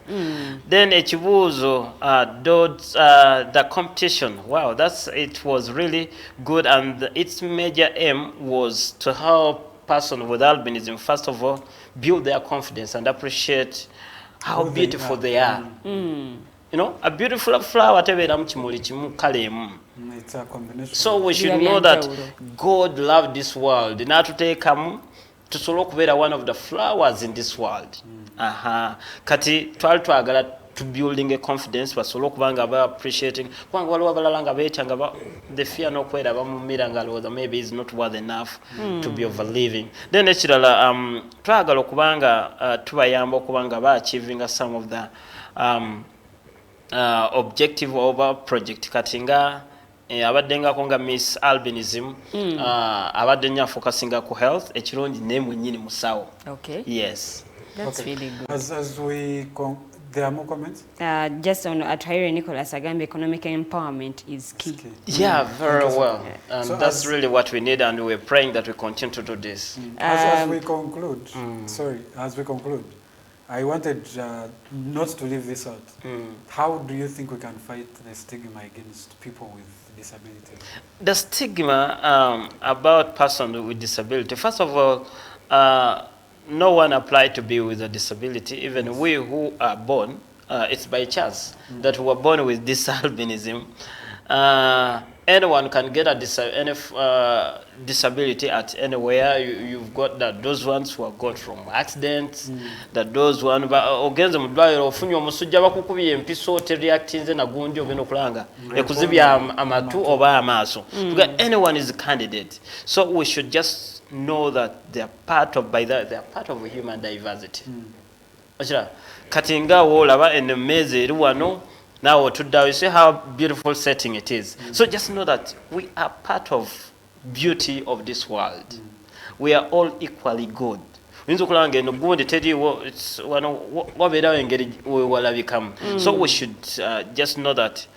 Then ekibuuzo the competition, wow, it was really good, and its major aim was to help person with albinism, first of all, build their confidence and appreciate how beautiful they are. You know, a beautiful flower, it's a combination. So we should know that God loved this world. Now to take to one of the flowers in this world. Kati twali twagala to building a confidence basobola okubanga ba appreciating kubanga waliwo abalala nga beetanga the fear n'okweraba mu mirror nga alowooza maybe is not worth enough to be overliving. Then ekirala twagala okubanga tubayamba okubanga ba achieving some of the objective of our project kati nga abadde ngako nga Miss Albinism abadde nya focusinga ku health ekirungi nemwe nyini musawo. Okay. Yes. That's really good. As we there are more comments? Just on Atwaire Nicholas Agambe, economic empowerment is key. Yeah, very well. And so that's really what we need, and we're praying that we continue to do this. As we conclude, I wanted not to leave this out. How do you think we can fight the stigma against people with disabilities? The stigma about persons with disability, first of all, no one applied to be with a disability. Even we who are born, it's by chance that we were born with this albinism. Anyone can get a disability at anywhere. You've got that those ones who are got from accidents, that those ones ogenze mudwayo ofunyo omusujja bakukubye empiso te reactinze na gundi ogeno kulanga ekuzibya amatu oba amaso. Anyone is a candidate. So we should just know that they are part of human diversity. Katinga wolaba enemeze eri wano now today you see how beautiful setting it is. So just know that we are part of beauty of this world. We are all equally good. So we should just know that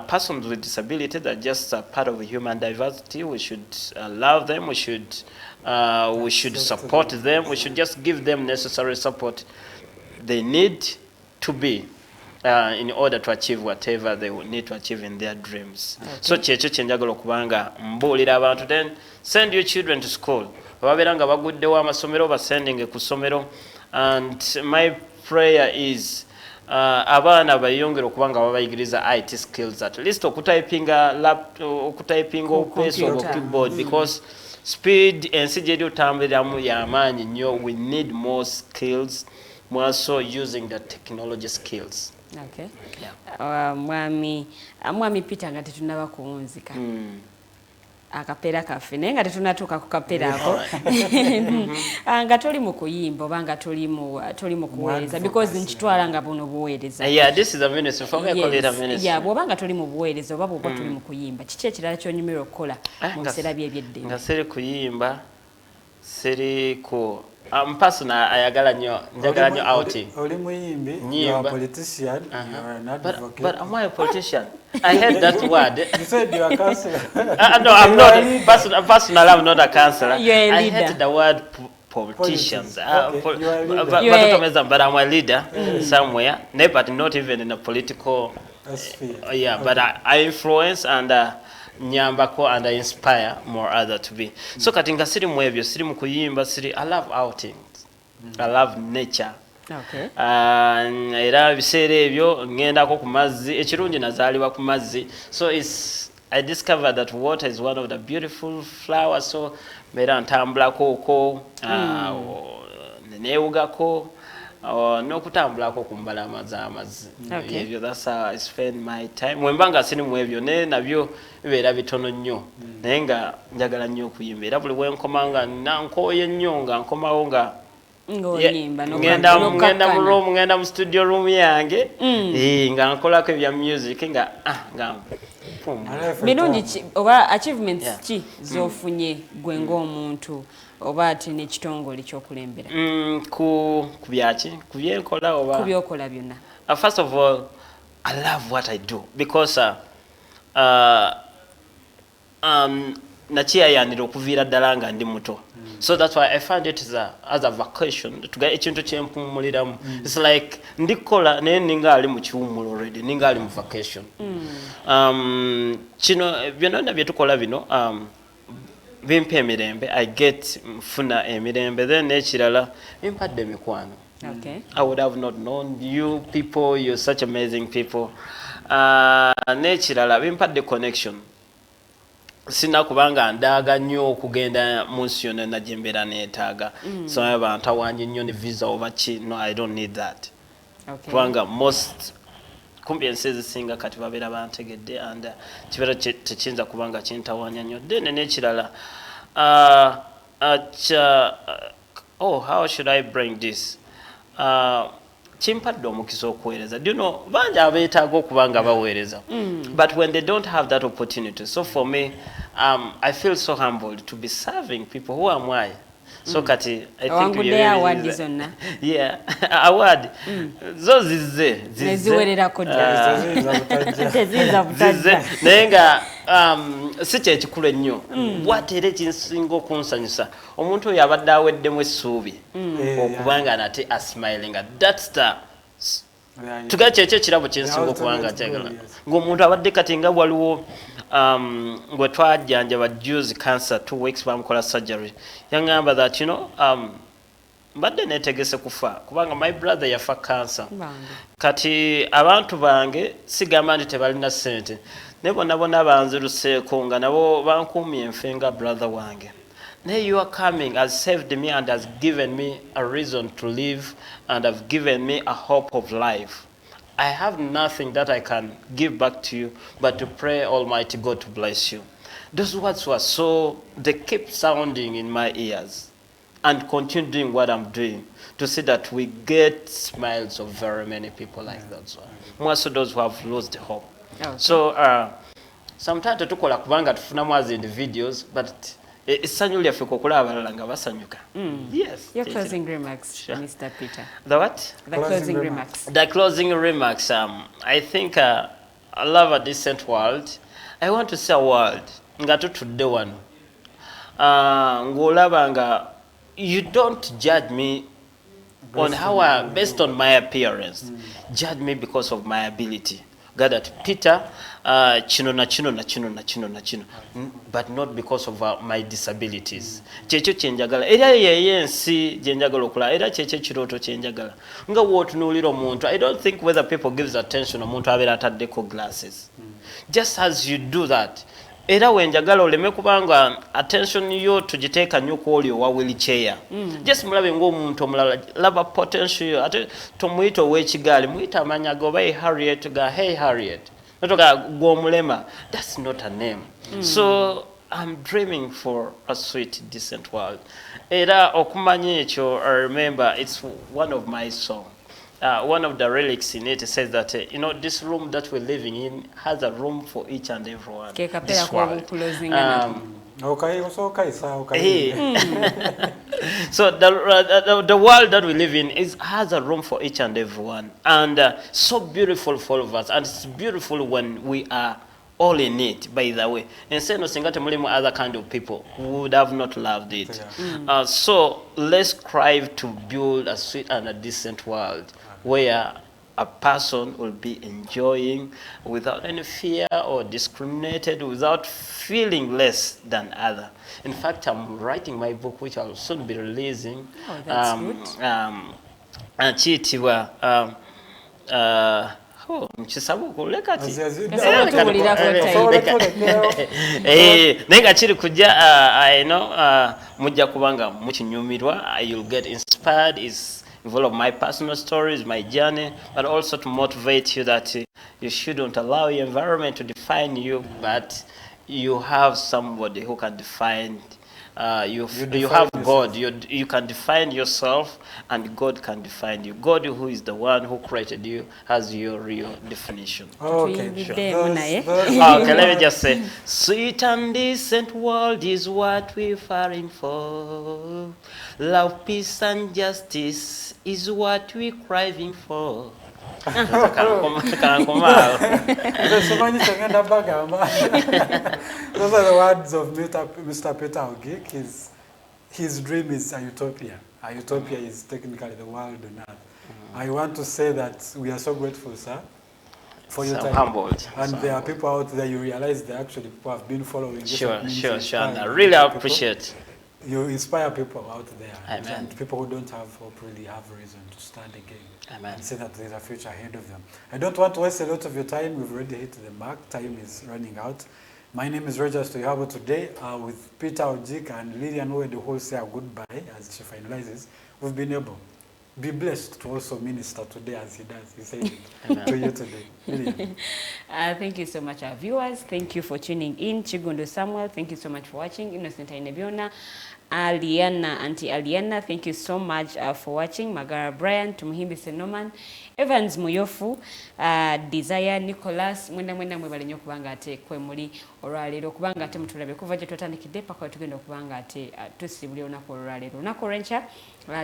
persons with disabilities are just a part of human diversity. We should love them. We should support them. We should just give them necessary support they need to be in order to achieve whatever they will need to achieve in their dreams. Okay. So checho chenjagala okubanga mbulira abantu, then send your children to school. Baberanga baguddewo amasomero basendinge ku ssomero, and my prayer is abaana bayongera okubanga babayigiriza IT skills, at least okutypinga okwesi oba keyboard, because speed ensi gyeri otambuliramu yamaanyi nnyo. We need more skills, more so using the technology skills. Okay. Yeah. Mwami Peter nga tetunaba kuwunzika. Akapeera kaffe naye nga tetunatuuka ku kapeera ako nga toli mu kuyimba oba nga toli mu kuweereza, because nkitwala nga buno buweereza. Yeah, this is a ministry. For me, I call it a ministry. Yeah, bw'oba nga toli mu buweereza oba bw'oba toli mu kuyimba, kiki ekirala ky'onyumirwa okukola mu biseera bye eby'eddembe? Nga siri kuyimba, siri ku personal ayagala nnyo, njagala nnyo outing. Oli muyimbi, you are a politician, you are an advocate. But am I a politician? I heard that word. You said you are a councillor. No, I'm not. Personally, I'm not a councillor. You're a leader. I heard the word politicians. Okay. You are a leader. But I'm a leader somewhere, but not even in a political sphere. Yeah, okay. But I influence and nyambako and I inspire more others to be. So katinga siri mwebyo, siri mukuyimba, siri, I love outings. I love nature. Okay. Era biseera ebyo ngendako ku mazzi, ekirungi nazaalibwa ku mazzi. So I discovered that water is one of the beautiful flowers. So mbeera ntambulako okwo, neewugako, n'okutambulako ku mbalama z'amazzi. Ebyo, that's how I spend my time. Mwembanga siri mu ebyo ne nabyo bibeera bitono nnyo. Naye nga njagala nnyo okuyimba. Era buli wenkomanga nankooye nnyo nga nkomawo nga ngenda mu studio room yange nga nkolako ebya music nga birungi oba achievements ki zofunye gwe ng'omuntu oba ate n'ekitongole ky'okulembera? Ku byaki? Ku byenkola oba? Ku byokola byonna. First of all, I love what I do because nakiyayanira okuviira ddala nga ndi muto. So that's why I find it as a vacation. Tuga ekintu kyempumuliramu. It's like ndikola naye ninga ali mu kiwummulo already, ninga ali mu vacation. Kino byonna bye tukola bino bimpa emirembe. I get mfuna emirembe. Then ekirala bimpadde emikwano. Okay. I would have not known you people. You're such amazing people. N'ekirala bimpadde connection. Sina kubanga ndaga nnyo okugenda munsi yonna nagyembeera neetaaga. So abantu awanyi nnyo ne visa oba ki. No, I don't need that. kubanga most kumbi ensi ezisinga kati babeera bantegedde and kibeera tekiyinza kubanga kintawanya nnyo then n'ekirala how should I bring this kimpadde omukisa okuweereza do you know bangi abeetaaga okuba nga baweereza but when they don't have that opportunity, so for me I feel so humbled to be serving people. Who am I? So kati I think we award zonna award zo zize neziwerera ko teziza butaja nenga si kye kikulu ennyo bwatere kinsinga okunsanyusa omuntu oyo abadde aweddemu essuubi okubanga nate asmilinga that's the tuga kyekyo ekirabo kinsinga okubanga kyagala ng'omuntu abadde kati nga waliwo ngwe twajjanjaba juice cancer 2 weeks bamukola surgery yangamba that you know mbadde neetegese kufa kubanga my brother yafa cancer kati abantu bange sigamba nti tebalina ssente ne bonna banziruseeko nga nabo bankuumye enfe nga brother wange naye you are coming has saved me and has given me a reason to live and have given me a hope of life. I have nothing that I can give back to you but to pray Almighty God to bless you. Those words were so, they keep sounding in my ears and continue doing what I'm doing to see that we get smiles of very many people like that. So, most of those who have lost hope. Okay. So sometimes tukola kubanga tufunamu as in the videos, but essanyu lyaffe okulaba abalala nga basanyuka. Yes. Your closing remarks, sure. Mr. Peter. The what? The closing remarks. The closing remarks. I think I love a decent world. I want to say a world nga tutudde wano. Ng'olaba nga you don't judge me on how based on my appearance. Judge me because of my ability. God that Peter chino na chino but not because of my disabilities. Kyekyo kyenjagala era yensi gyenjagala okulaba era kyekyo kirooto kyenjagala nga wootunuulira omuntu. I don't think whether people gives attention omuntu abeera ataddeko glasses. Just as you do that era wenjagala oleme kubanga attention yo tugiteeka nnyo ku oli owa wheelchair. Just mulabe ng'omuntu omulala laba potential ate tomuyita ow'ekigaali muyita amanya goba Harriet ga hey Harriet notoga gw'omulema. That's not a name. So I'm dreaming for a sweet decent world. Era okumanya ekyo I remember it's one of my songs. One of the relics in it says that you know this room that we're living in has a room for each and everyone. This world. So the world that we live in has a room for each and everyone, and so beautiful for all of us, and it's beautiful when we are all in it, by the way. And say no singate mulimu other kind of people who would have not loved it. So let's strive to build a sweet and a decent world where a person will be enjoying without any fear or discriminated, without feeling less than other. In fact, I'm writing my book, which I'll soon be releasing. Oh, that's nenga kiri kujja mujja kubanga mukinyumirwa. You'll get inspired. Is full of my personal stories, my journey, but also to motivate you that you shouldn't allow your environment to define you, but you have somebody who can define. You have God. You can define yourself, and God can define you. God, who is the one who created you, has your real definition. Okay, sure. Okay, let me just say, sweet and decent world is what we're fighting for. Love, peace, and justice is what we're craving for. Those are the words of Mr. Peter Ogik. His dream is a utopia. A utopia is technically the world on earth. I want to say that we are so grateful, sir, for your time. Humbled. And there are people out there, you realize there actually people have been following. Sure. And I really appreciate. You inspire people out there. Amen. And people who don't have hope really have a reason to stand again. Amen. And say that there's a future ahead of them. I don't want to waste a lot of your time. We've already hit the mark. Time is running out. My name is Rogers Toyhabo today with Peter Ogik and Lillian Wade, who will say a goodbye as she finalizes. We've been able be blessed to also minister today as he does. He said to you today. Really. Thank you so much, our viewers. Thank you for tuning in. Chigundo Samuel, thank you so much for watching. Innocent Ainebiona, Aliana, Auntie Aliana, thank you so much for watching. Magara Brian, Tumuhimbi Senoman, Evans Muyofu, Desire Nicholas, mwenda mwebale nnyo kubanga ate kwemuli olwaleero kubanga ate mutulabe kuva gye twatandikidde paka tugenda okubanga ate tusibuli olunaku olwaleero. Olunaku olw'enkya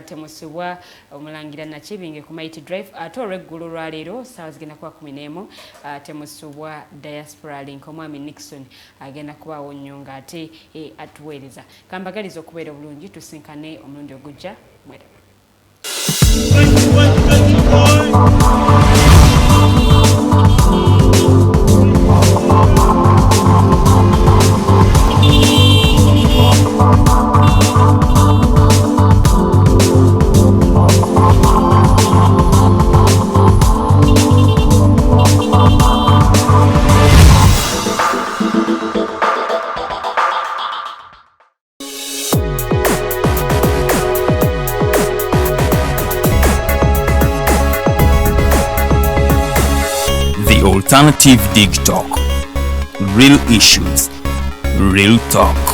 temusibwa omulangira Nakibinge ku Mighty Drive ate olw'eggulu olwaleero ssaawa zigenda kuba 11 temusibwa Diaspora Link omwami Nixon agenda kubaawo nnyo ng'ate atuweereza. Kambagaliza okubeera obulungi tusinkane omulundi ogujja mwera. Alternative Dig Talk. Real issues, real talk.